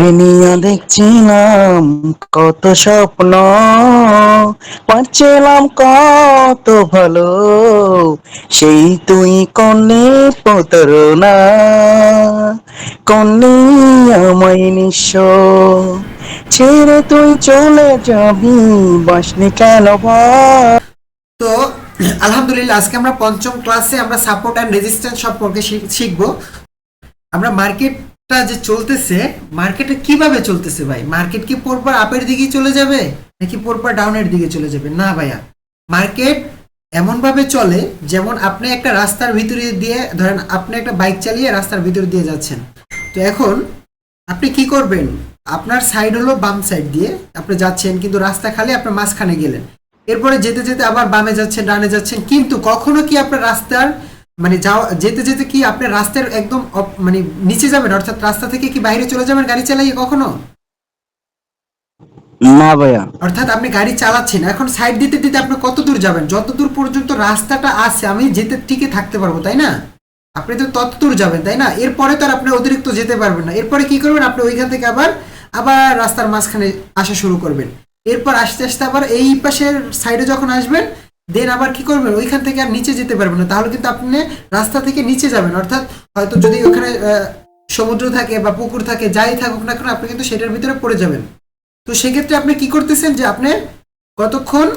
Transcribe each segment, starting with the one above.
তোরে নিয়ে দেখছিলাম কত স্বপ্ন, পাচ্ছিলাম কত ভালো, সেই তুই করলি প্রতারণা, করলি আমায় নিঃস্ব, ছেড়ে তুই চলে যাবি, বাসনি কেন ভাই? তো আলহামদুলিল্লাহ, আজকে আমরা পঞ্চম ক্লাসে আমরা সাপোর্ট অ্যান্ড রেজিস্ট্যান্স সম্পর্কে শিখবো। আমরা মার্কেটটা যে চলতেছে, মার্কেটে কিভাবে চলতেছে ভাই? মার্কেট কি পরপর আপের দিকে চলে যাবে নাকি পরপর ডাউনের দিকে চলে যাবে? না ভাইয়া, মার্কেট এমন ভাবে চলে যেমন আপনি একটা রাস্তার ভিতরে দিয়ে, ধরেন আপনি একটা বাইক চালিয়ে রাস্তার ভিতর দিয়ে যাচ্ছেন। তো এখন আপনি কি করবেন? আপনার সাইড হলো বাম সাইড দিয়ে আপনি যাচ্ছেন, কিন্তু রাস্তা খালি, আপনার মাঝখানে গেলেন। এরপরে যেতে যেতে আবার বামে যাচ্ছেন, ডানে যাচ্ছেন, কিন্তু কখনো কি আপনার রাস্তার মানে যাওয়া যেতে যেতে কি আপনি রাস্তার একদম মানে নিচে যাবেন, অর্থাৎ রাস্তা থেকে কি বাইরে চলে যাবেন গাড়ি চালাইয়ে কখনো? না ভাইয়া। অর্থাৎ আপনি গাড়ি চালাচ্ছেন, এখন সাইড দিতে দিতে আপনি কত দূর যাবেন? যত দূর পর্যন্ত রাস্তাটা আছে আমি যেতে টিকে থাকতে পারবো, তাই না? আপনি তো তত দূর যাবেন, তাই না? এরপরে তো আর আপনি অতিরিক্ত যেতে পারবেন না। এরপরে কি করবেন? আপনি ওইখান থেকে আবার আবার রাস্তার মাঝখানে আসা শুরু করবেন। এরপর আস্তে আস্তে আবার এই পাশের সাইডে যখন আসবেন, দেন আবার কি করবেন? ওইখান থেকে আর নিচে যেতে পারবেন না, তাহলে কিন্তু আপনি রাস্তা থেকে নিচে যাবেন। অর্থাৎ হয়তো যদি ওখানে সমুদ্র থাকে বা পুকুর থাকে, যাই থাকুক না কেন, আপনি কিন্তু সেটার ভিতরে পড়ে যাবেন। তো সেক্ষেত্রে আপনি কি করতেছেন যে আপনি কতক্ষণ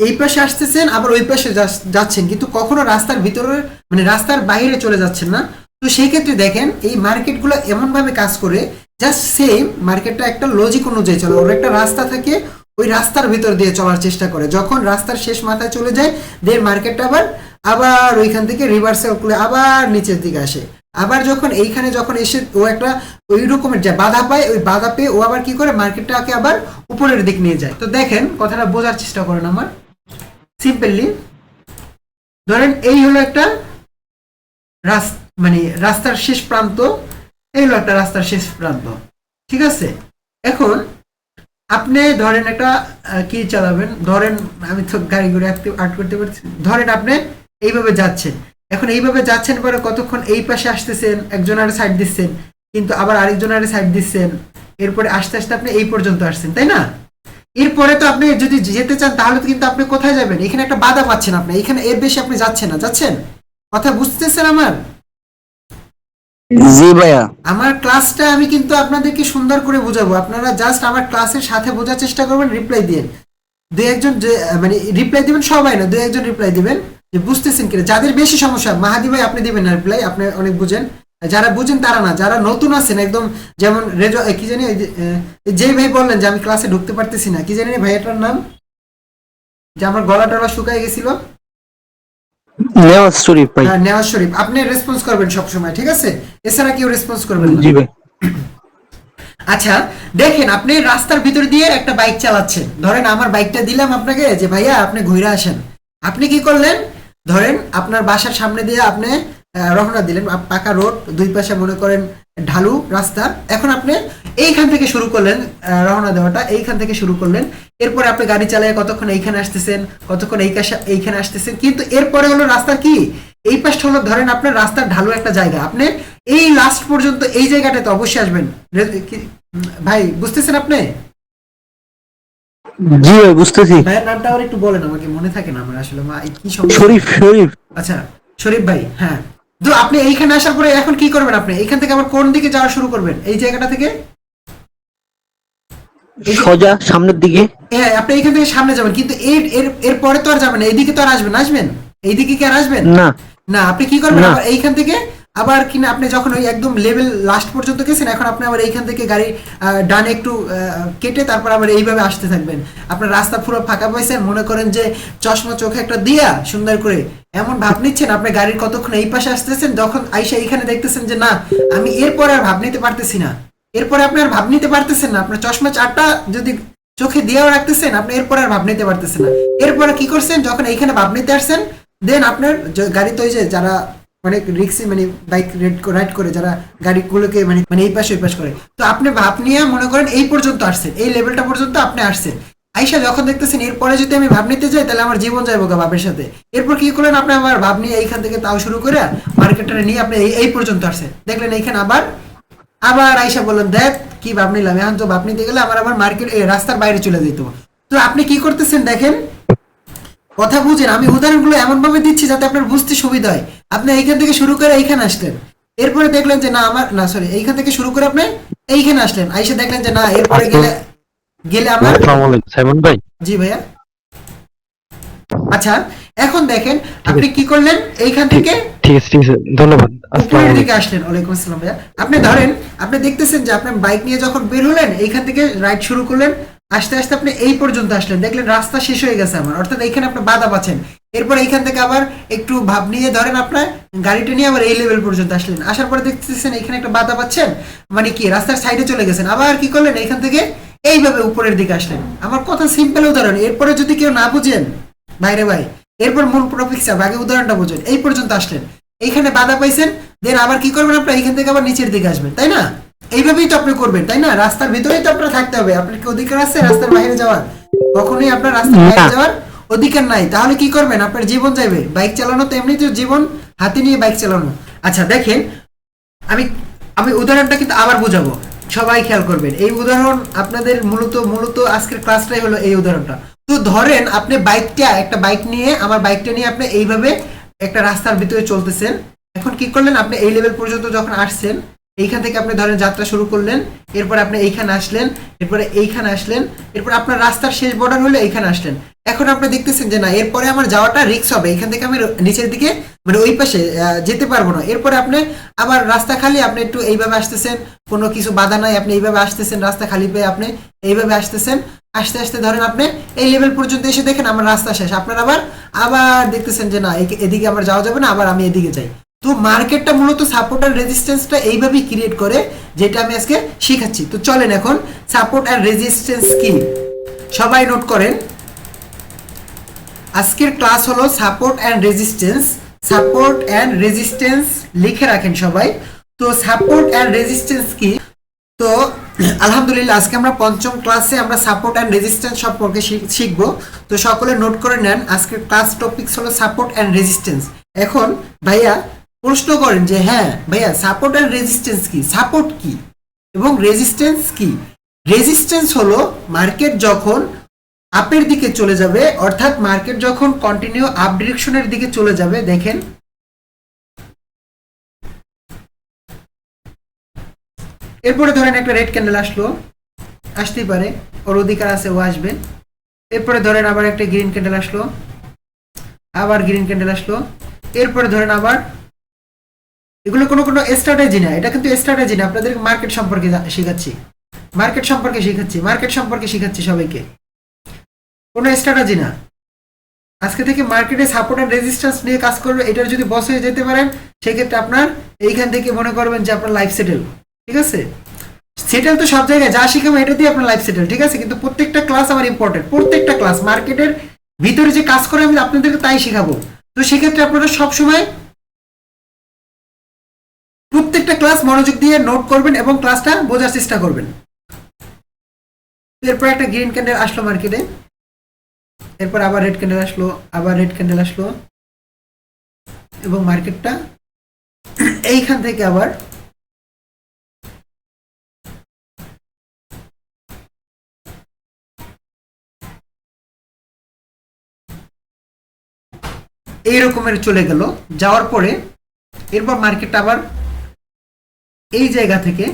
এই পাশে আসতেছেন আবার ওই পাশে যাচ্ছেন, কিন্তু কখনো রাস্তার ভিতরে মানে রাস্তার বাইরে চলে যাচ্ছেন না। তো সেই ক্ষেত্রে দেখেন এই মার্কেটগুলো এমন ভাবে কাজ করে, জাস্ট সেম মার্কেটটা একটা লজিক অনুযায়ী চলে। ওর একটা রাস্তা থাকে, ওই রাস্তার ভিতর দিয়ে চলার চেষ্টা করে। যখন রাস্তার শেষ মাথায় চলে যায়, দেন মার্কেটটা আবার আবার ওইখান থেকে রিভার্সাল করে আবার নিচের দিকে আসে। আবার যখন এইখানে যখন এসে ও একটা ওই রকমের যে বাধা পায়, ওই বাধা পেয়ে ও আবার কি করে? মার্কেটটাকে আবার উপরের দিক নিয়ে যায়। তো দেখেন, কথাটা বোঝার চেষ্টা করেন আমার সিম্পলি। ধরেন এই হলো একটা মানে রাস্তার শেষ প্রান্ত, এই হলো একটা রাস্তার শেষ প্রান্ত, ঠিক আছে? এখন আপনি ধরেন একটা কি চালাবেন, ধরেন আমি তো গাড়ি ঘুরে আর্ট করতে পারছি, ধরেন আপনি এইভাবে যাচ্ছেন। এখন এইভাবে যাচ্ছেন, পরে কতক্ষণ এই পাশে আসতেছেন, একজন আর সাইড দিচ্ছেন, কিন্তু আবার আরেকজন আর সাইড দিচ্ছেন, এরপরে আস্তে আস্তে আপনি এই পর্যন্ত আসছেন, তাই না? এরপরে তো আপনি যদি যেতে চান, তাহলে তো কিন্তু আপনি কোথায় যাবেন? এখানে একটা বাধা পাচ্ছেন, আপনি এখানে এর বেশি আপনি যাচ্ছেন না, যাচ্ছেন? কথা বুঝতেছেন আমার? জি ভাইয়া। আমার ক্লাসটা আমি কিন্তু আপনাদেরকে সুন্দর করে বোঝাবো, আপনারা জাস্ট আমার ক্লাসের সাথে বোঝার চেষ্টা করবেন, রিপ্লাই দিন। দুই একজন যে মানে রিপ্লাই দিবেন, সবাই না, দুই একজন রিপ্লাই দিবেন যে বুঝতেছেন কিনা। যাদের বেশি সমস্যা, মাহাদি ভাই আপনি দিবেন না রিপ্লাই, আপনি অনেক বুঝেন। যারা বুঝেন তারা না, যারা নতুন আছেন একদম, যেমন রেজো কি জানি যেই ভাই বললেন যে আমি ক্লাসে ঢুকতে পারতেছি না, কি জানি ভাইয়াটার নাম, যে আমার গলা টলা শুকায় গেছিল। নেওয়াজ শরীফ ভাই। হ্যাঁ, নেওয়াজ শরীফ, আপনি রেসপন্স করবেন সব সময়, ঠিক আছে? এছাড়া কেউ রেসপন্স করবেন না। জি ভাই। আচ্ছা, দেখেন আপনি রাস্তার ভিতর দিয়ে একটা বাইক চালাচ্ছেন। ধরেন আমার বাইকটা দিলাম আপনাকে যে ভাইয়া আপনি ঘুরে আসেন। আপনি কি করলেন? ধরেন আপনার বাসার সামনে দিয়ে আপনি রওনা দিলেন, পাকা রোড, দুই পাশে মনে করেন ঢালু রাস্তা। এখন আপনি এইখান থেকে শুরু করলেন রওনা দেওয়াটা, এইখান থেকে শুরু করলেন। এরপরে আপনি গাড়ি চালিয়ে কতক্ষণ এইখানে আসতেছেন, কতক্ষণ এইখানে আসতেছেন, কিন্তু এরপরে হলো রাস্তার কি এই পাশটা হলো, ধরেন আপনার রাস্তার ঢালু একটা জায়গা, আপনি এই লাস্ট পর্যন্ত এই জায়গাটাতে অবশ্যই আসবেন। ভাই বুঝতেছেন আপনি? জি ভাই বুঝতেছি। ভাইয়ের নামটা আবার একটু বলেন, আমাকে মনে থাকে না আমার আসলে, মা কি সমস্যা। শরীফ শরীফ। আচ্ছা, শরীফ ভাই, হ্যাঁ। তো আপনি এইখানে আসার পরে এখন কি করবেন? আপনি এইখান থেকে আবার কোন দিকে যাওয়া শুরু করবেন? এই জায়গাটা থেকে এই যে, সোজা সামনের দিকে। হ্যাঁ, আপনি এইখান থেকে সামনে যাবেন, কিন্তু এর এর এর পরে তো আর যাবেন না, এইদিকে তো আর আসবেন আসবেন? এইদিকে কি আর আসবেন? না। না, আপনি কি করবেন? না। আবার এইখান থেকে আবার কিনা আপনি যখন ওই একদম লেভেল লাস্ট পর্যন্ত গেছেন, এখন আপনি আবার এইখান থেকে গাড়ি ডানে একটু কেটে তারপর আবার এইভাবে আসতে থাকবেন। আপনার রাস্তা পুরো ফাঁকা পাইছেন, মনে করেন যে চশমা চোখে একটা দিয়া সুন্দর করে এমন ভাব নিচ্ছেন, আপনি গাড়ির কতক্ষণ এই পাশে আসতেছেন, যখন আইসা এইখানে দেখতেছেন যে না, আমি এরপরে আর ভাব নিতে পারতেছি না। এরপরে আপনি আর ভাব নিতে পারতেছেন না, আপনার চশমা চারটা যদি চোখে দিয়েও রাখতেছেন, আপনি এরপরে আর ভাব নিতে পারতেছেন না। এরপরে কি করছেন? যখন এইখানে ভাব নিতে আসছেন, দেন আপনার গাড়িতে ওই যে যারা অনেক রিক্সি মানে বাইক রাইড করে, যারা গাড়িগুলোকে মানে মানে এই পাশে ওই পাশ করে, তো আপনি ভাব নিয়ে মনে করেন এই পর্যন্ত আসছেন, এই লেভেলটা পর্যন্ত আপনি আসছেন। আইসা যখন দেখতেছেন এরপরে যদি আমি ভাব নিতে যাই, তাহলে আমার জীবন যাইবো গা ভাবের সাথে। এরপর কি করলেন? আপনি আবার ভাব নিয়ে এইখান থেকে তাও শুরু করে মার্কেটটা নিয়ে আপনি এই পর্যন্ত আসছেন, দেখলেন এইখানে আবার আবার আইসা বললেন দেখ কি ভাব নিলাম, এখন তো ভাব নিতে গেলে আমার আবার মার্কেট রাস্তার বাইরে চলে যেত। তো আপনি কি করতেছেন দেখেন, কথা বুঝেন, আমি উদাহরণগুলো এমন ভাবে দিচ্ছি যাতে আপনার বুঝতে সুবিধা হয়। আপনি এইখান থেকে শুরু করে এইখানে আসলেন, এরপরে দেখলেন যে না আমার না সরি এইখান থেকে শুরু করে আপনি এইখানে আসলেন, আইসা দেখলেন যে না এরপরে গেলে গেলে আমার আসসালামু আলাইকুম সাইমন ভাই। জি ভাইয়া। আচ্ছা এখন দেখেন আপনি কি করলেন, এইখান থেকে ঠিক আছে ধন্যবাদ। আসসালামু উপরের দিকে আলাইকুম। আসলেন। ওয়ালাইকুম আসসালাম ভাইয়া। আপনি ধরেন আপনি দেখতেছেন যে আপনার বাইক নিয়ে যখন বের হলেন এইখান থেকে রাইড শুরু করলেন, আস্তে আস্তে আপনি এই পর্যন্ত আসলেন, দেখলেন রাস্তা শেষ হয়ে গেছে আমার, অর্থাৎ এইখানে আপনি বাধা পাচ্ছেন। এরপর এইখান থেকে আবার একটু ভাব নিয়ে ধরেন আপনার গাড়িটা নিয়ে আবার এই লেভেল পর্যন্ত আসলেন, আসার পরে দেখতেছেন এখানে একটা বাধা পাচ্ছেন, মানে কি রাস্তার সাইডে চলে গেছেন। আবার কি করলেন, এইখান থেকে এইভাবে উপরের দিকে আসলেন। আমার কথা সিম্পল উদাহরণ, এরপরে যদি কেউ না বুঝেন ভাইরে ভাই, এরপর মূল টপিকস আগে উদাহরণটা বুঝুন। এই পর্যন্ত আসলেন, এইখানে বাধা পাইছেন, দেন আবার কি করবেন আপনার এইখান থেকে আবার নিচের দিকে আসবেন, তাই না? এইভাবেই তো আপনি করবেন, তাই না? রাস্তার ভিতরেই তো আপনার থাকতে হবে, আপনার কি অধিকার আছে রাস্তার বাইরে যাওয়ার? কখনোই আপনার রাস্তার বাইরে যাওয়ার অধিকার নাই। তাহলে কি করবেন, আপনার জীবন যাবে। বাইক চালানো তো এমনি তো জীবন, হাতে নিয়ে বাইক চালানো। আচ্ছা দেখেন আমি আমি উদাহরণটা কিন্তু আবার বুঝাবো, সবাই খেয়াল করবেন। এই উদাহরণ আপনাদের মূলত আজকের ক্লাসটাই হলো এই উদাহরণটা। তো ধরেন আপনি একটা বাইক নিয়ে আমার বাইকটা নিয়ে আপনি এইভাবে একটা রাস্তার ভিতরে চলতেছেন। এখন কি করলেন, আপনি এই লেভেল পর্যন্ত যখন আসছেন, এইখান থেকে আপনি ধরেন যাত্রা শুরু করলেন, এরপর আপনি এইখানে আসলেন, এরপরে এইখানে আসলেন, এরপর আপনার রাস্তার শেষ বর্ডার হলে এইখানে আসলেন। এখন আপনি দেখতেছেন যে না এরপরে আমার যাওয়াটা রিস্ক হবে, এখান থেকে আমি নিচের দিকে মানে ওই পাশে যেতে পারবো না। এরপরে আপনি আবার রাস্তা খালি, আপনি একটু এইভাবে আসতেছেন, কোনো কিছু বাধা নাই, আপনি এইভাবে আসতেছেন, রাস্তা খালি পেয়ে আপনি এইভাবে আসতেছেন, আস্তে আস্তে ধরেন আপনি এই লেভেল পর্যন্ত এসে দেখেন আমার রাস্তা শেষ, আপনার আবার দেখতেছেন যে না এদিকে আবার যাওয়া যাবে না, আবার আমি এদিকে যাই। তো মার্কেটটা মূলত সাপোর্ট আর রেজিস্ট্যান্সটা এইভাবেই ক্রিয়েট করে, যেটা আমি আজকে শিখাচ্ছি। তো চলেন এখন সাপোর্ট আর রেজিস্ট্যান্স কি সবাই নোট করেন। আজকের ক্লাস হলো support and resistance. Support and resistance লিখে রাখেন সবাই। তো সাপোর্ট অ্যান্ড রেজিস্ট্যান্স কি? তো আলহামদুলিল্লাহ আজকে আমরা পঞ্চম ক্লাসে আমরা সাপোর্ট অ্যান্ড রেজিস্ট্যান্স সম্পর্কে শিখবো। তো সকলে নোট করে নেন, আজকের ক্লাস টপিকস হলো সাপোর্ট অ্যান্ড রেজিস্ট্যান্স। এখন ভাইয়া প্রশ্ন করেন যে হ্যাঁ ভাইয়া সাপোর্ট অ্যান্ড রেজিস্ট্যান্স কি, সাপোর্ট কি এবং রেজিস্ট্যান্স কি? রেজিস্ট্যান্স হলো মার্কেট যখন আপের দিকে চলে যাবে, অর্থাৎ মার্কেট যখন কন্টিনিউ আপ ডিরেকশনের দিকে চলে যাবে। দেখেন এরপরে ধরেন একটা রেড ক্যান্ডেল আসলো, আসতেই পারে, ওর অধিকার আছে, ও আসবে। এরপরে ধরেন আবার একটা গ্রিন ক্যান্ডেল আসলো, আবার গ্রিন ক্যান্ডেল আসলো। এরপরে ধরেন আবার, এগুলো কোনো স্ট্র্যাটেজি না, এটা কিন্তু স্ট্র্যাটেজি না, আপনাদের মার্কেট সম্পর্কে শেখাচ্ছি, মার্কেট সম্পর্কে শেখাচ্ছি সবাইকে, কোনো স্ট্র্যাটেজি না। আজকে থেকে মার্কেটে সাপোর্ট এন্ড রেজিস্ট্যান্স নিয়ে কাজ করবে, এটার যদি বস হয়ে যেতে পারেন সেক্ষেত্রে আপনার এইখান থেকে মনে করবেন যে আপনার লাইফ সেটেল। ঠিক আছে, সেটেল তো সব জায়গায়, যা শিখাবো এটা দিয়ে আপনার লাইফ সেটেল। ঠিক আছে, কিন্তু প্রত্যেকটা ক্লাস আমার ইম্পর্টেন্ট, প্রত্যেকটা ক্লাস মার্কেটের ভিতরে যে কাজ করে আমি আপনাদেরকে তাই শেখাবো। তো সেক্ষেত্রে আপনারা সবসময় প্রত্যেকটা ক্লাস মনোযোগ দিয়ে নোট করবেন এবং ক্লাসটা বোঝার চেষ্টা করবেন। এরপর একটা গ্রিন ক্যান্ডেল আসলো মার্কেটে, এরপর আবার রেড ক্যান্ডেল আসলো, আবার রেড ক্যান্ডেল আসলো, এবং মার্কেটটা এইখান থেকে আবার এই রকমের চলে গেল। যাওয়ার পরে এরপর মার্কেটটা আবার এই জায়গা থেকে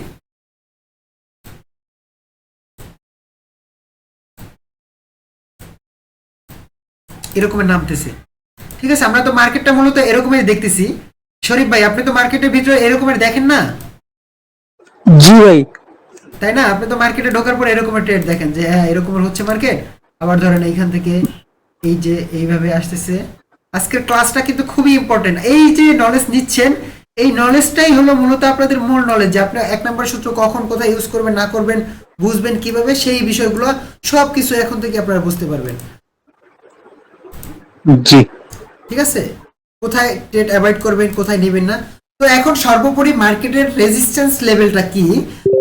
এরকমের নামতেছে। ঠিক আছে, আমরা তো মার্কেটটা মূলত এরকমের দেখতেছি। শরীফ ভাই আপনি তো মার্কেটের ভিতরে এরকমের দেখেন না? জি ভাই। তাই না, আপনি তো মার্কেটে ঢোকার পর এরকমের ট্রেড দেখেন যে হ্যাঁ এরকমের হচ্ছে মার্কেট। আবার ধরেন এইখান থেকে এই যে এইভাবে আসতেছে। আজকের ক্লাসটা কিন্তু খুবই ইম্পর্টেন্ট। এই যে নলেজ নিচ্ছেন, এই নলেজটাই হলো মূলত আপনাদের মূল নলেজ, যে আপনি এক নম্বর সূত্র কখন কোথায় ইউজ করবেন না করবেন, বুঝবেন কিভাবে, সেই বিষয়গুলো সবকিছু এখন থেকে আপনারা বুঝতে পারবেন। জি ঠিক আছে, কোথায় ট্রেড অ্যাভয়েড করবেন, কোথায় নেবেন না। তো এখন সর্বোপরি মার্কেটের রেজিস্ট্যান্স লেভেলটা কি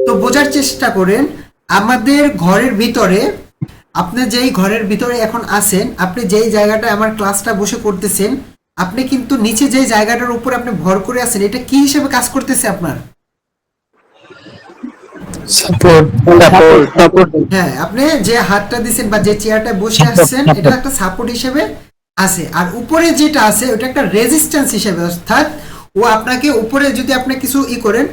তো বোঝার চেষ্টা করেন। আমাদের ঘরের ভিতরে, আপনি যেই ঘরের ভিতরে এখন আছেন, আপনি যেই জায়গাটায় আমার ক্লাসটা বসে করতেছেন, আপনি কিন্তু নিচে যেই জায়গাটার উপর আপনি ভর করে আছেন, এটা কি হিসেবে কাজ করতেছে আপনার? সাপোর্ট হ্যাঁ, আপনি যে হাতটা দিছেন বা যে চেয়ারটায় বসে আসছেন এটা একটা সাপোর্ট হিসেবে আছে, আর উপরে যেটা আছে ওটা একটা রেজিস্ট্যান্স হিসেবে, অর্থাৎ ও আপনাকে উপরে যদি আপনি কিছু করেন,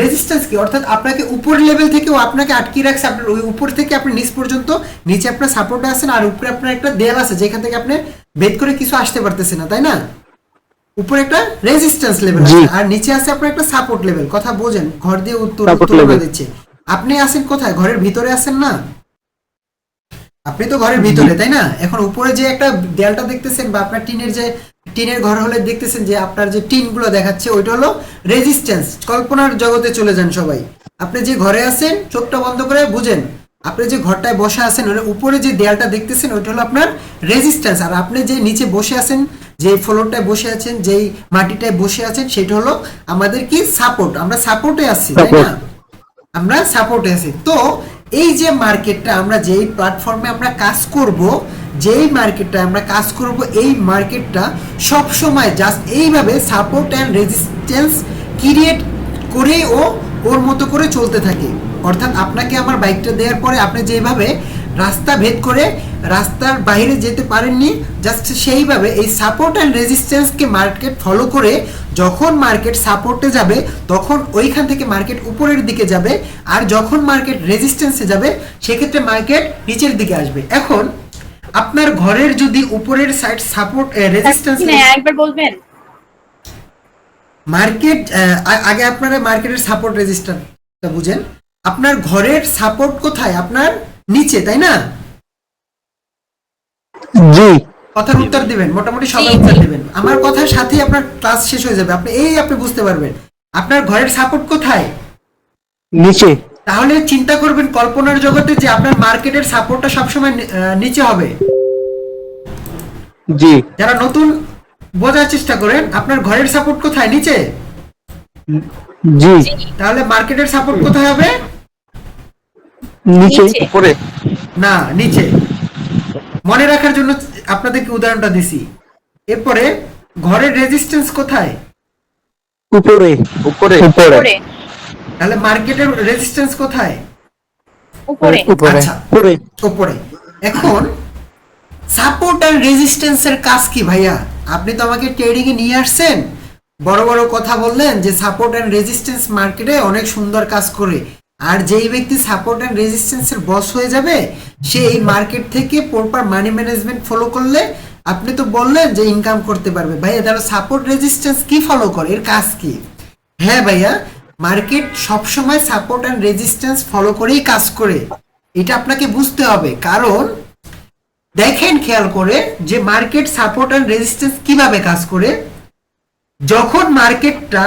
রেজিস্ট্যান্স কি অর্থাৎ আপনাকে উপর লেভেল থেকে ও আপনাকে আটকে রাখছে, আপনার ওই উপর থেকে আপনি নিচ পর্যন্ত, নিচে আপনার সাপোর্ট আছেন আর উপরে আপনার একটা দেয়াল আছে যেখান থেকে আপনি বেদ করে কিছু আসতে পারতেছেন না, তাই না? উপরে একটা রেজিস্ট্যান্স লেভেল আছে আর নিচে আছে আপনার একটা সাপোর্ট লেভেল। কথা বোঝেন, ঘর দিয়ে তুলনা দিচ্ছে। আপনি আছেন কোথায়? ঘরের ভিতরে আছেন না? আপনি তো ঘরের ভিতরে, তাই না? এখন উপরে যে একটা দেয়ালটা দেখতেছেন বা আপনার টিনের ঘর হলে দেখতেছেন যে আপনার যে টিন গুলো দেখাচ্ছে ওইটা হলো রেজিস্ট্যান্স। কল্পনার জগতে চলে যান সবাই। আপনি যে ঘরে আছেন চোখটা বন্ধ করে বুঝেন, আপনি যে ঘরটায় বসে আছেন ওর উপরে যে দেয়ালটা দেখতেছেন ওইটা হলো আপনার রেজিস্ট্যান্স, আর আপনি যে নিচে বসে আছেন, যে ফ্লোরটায় বসে আছেন, যেই মাটিটায় বসে আছেন সেটা হলো আমাদের কি সাপোর্ট। আমরা সাপোর্টে আছি, তাই না? আমরা সাপোর্টে আছি। তো এই যে মার্কেটটা, আমরা যেই প্ল্যাটফর্মে আমরা কাজ করব, যেই মার্কেটটা আমরা কাজ করব, এই মার্কেটটা সব সময় জাস্ট এইভাবে সাপোর্ট অ্যান্ড রেজিস্ট্যান্স ক্রিয়েট করে ও ওর মতো করে চলতে থাকে। অর্থাৎ আপনাকে আমার বাইকটা দেওয়ার পরে আপনি যেভাবে রাস্তা ভেদ করে রাস্তার বাইরে যেতে পারেননি, জাস্ট সেইভাবে এই সাপোর্ট অ্যান্ড রেজিস্ট্যান্সকে মার্কেট ফলো করে যখন মার্কেট সাপোর্টে যাবে তখন ওইখান থেকে মার্কেট উপরের দিকে যাবে, আর যখন মার্কেট রেজিস্ট্যান্সে যাবে সেক্ষেত্রে মার্কেট নিচের দিকে আসবে। এখন আপনার ঘরের যদি উপরের সাইড সাপোর্ট রেজিস্ট্যান্স, একবার বলবেন মার্কেট আগে আপনারা মার্কেটের সাপোর্ট রেজিস্ট্যান্সটা বুঝেন। আপনার ঘরের সাপোর্ট কোথায়? আপনার নিচে, তাই না? জি কথার উত্তর দিবেন, মোটামুটি সবাই উত্তর দিবেন। আমার কথার সাথে আপনার ক্লাস শেষ হয়ে যাবে, আপনি বুঝতে পারবেন আপনার ঘরের সাপোর্ট কোথায়। নিচে। তাহলে চিন্তা করবেন কল্পনার জগতে যে আপনার মার্কেটের সাপোর্টটা সবসময় নিচে হবে। জি যারা নতুন বোঝার চেষ্টা করেন, আপনার ঘরের সাপোর্ট কোথায়? নিচে। জি তাহলে মার্কেটের সাপোর্ট কোথায় হবে? নিচে। নিচে। উপরে। না, নিচে। মনে রাখার জন্য আপনাদেরকে উদাহরণটা দিছি। এরপরে ঘরের রেজিস্ট্যান্স কোথায়? উপরে। উপরে। উপরে তাহলে মার্কেটের রেজিস্ট্যান্স কোথায়? উপরে উপরে। আচ্ছা, উপরে। উপরে। এখন সাপোর্ট আর রেজিস্ট্যান্সের কাজ কি ভাইয়া? আপনি তো আমাকে ট্রেডিং এ নিয়ে আসছেন, বড় বড় কথা বললেন যে সাপোর্ট এন্ড রেজিস্ট্যান্স মার্কেটে অনেক সুন্দর কাজ করে, আর যেই ব্যক্তি সাপোর্ট এন্ড রেজিস্ট্যান্সের বস হয়ে যাবে সে এই মার্কেট থেকে প্রপার মানি ম্যানেজমেন্ট ফলো করলে আপনি তো বললেন যে ইনকাম করতে পারবে। ভাইয়া তাহলে সাপোর্ট রেজিস্ট্যান্স কি ফলো করে, এর কাজ কি? হ্যাঁ ভাইয়া, মার্কেট সবসময় সাপোর্ট এন্ড রেজিস্ট্যান্স ফলো করেই কাজ করে, এটা আপনাকে বুঝতে হবে। কারণ দেখেন খেয়াল করে যে মার্কেট সাপোর্ট এন্ড রেজিস্ট্যান্স কিভাবে কাজ করে। যখন মার্কেটটা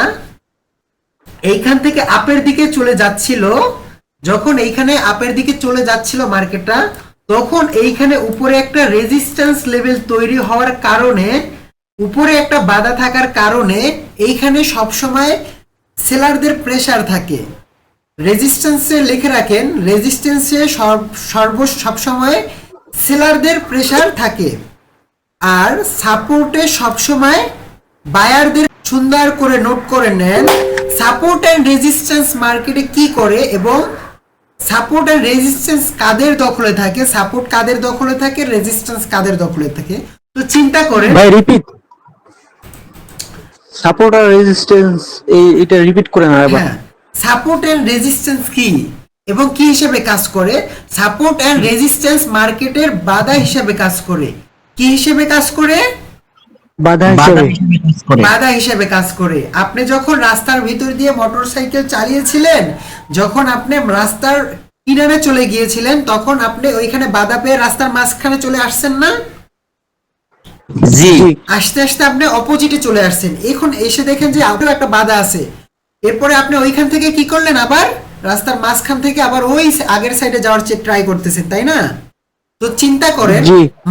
এইখান থেকে আপের দিকে চলে যাচ্ছিল, যখন এইখানে আপের দিকে চলে যাচ্ছিল মার্কেটটা, তখন এইখানে উপরে একটা রেজিস্ট্যান্স লেভেল তৈরি হওয়ার কারণে, উপরে একটা বাধা থাকার কারণে এইখানে সবসময় সেলারদের প্রেসার থাকে। রেজিস্ট্যান্সে লিখে রাখেন, রেজিস্ট্যান্সে সবসময় সেলারদের প্রেসার থাকে, আর সাপোর্টে সবসময় বায়ারদের। সুন্দর করে নোট করে নেন সাপোর্ট এন্ড রেজিস্ট্যান্স মার্কেটে কি করে এবং সাপোর্ট এন্ড রেজিস্ট্যান্স কাদের দখলে থাকে, সাপোর্ট কাদের দখলে থাকে, রেজিস্ট্যান্স কাদের দখলে থাকে। তো চিন্তা করেন ভাই রিপিট। সাপোর্ট আর রেজিস্ট্যান্স এটা রিপিট করে না আবার। হ্যাঁ, সাপোর্ট এন্ড রেজিস্ট্যান্স কি এবং কি হিসেবে কাজ করে? সাপোর্ট এন্ড রেজিস্ট্যান্স মার্কেটের বাধা হিসেবে কাজ করে। কি হিসেবে কাজ করে? বাধা হিসেবে। বাধা হিসেবে কাজ করে। আপনি যখন রাস্তার ভিতর দিয়ে মোটরসাইকেল চালিয়েছিলেন, যখন আপনি রাস্তার কিনারে চলে গিয়েছিলেন, তখন আপনি ওইখানে বাধা পেয়ে রাস্তার মাঝখানে চলে আসছেন না? জি। আস্তে আস্তে আপনি অপোজিটে চলে আসছেন, এখন এসে দেখেন যে আরো একটা বাধা আছে। এরপরে আপনি ওইখান থেকে কি করলেন, আবার রাস্তার মাঝখান থেকে আবার ওই আগের সাইডে যাওয়ার ট্রাই করতেছেন, তাই না? তো চিন্তা করেন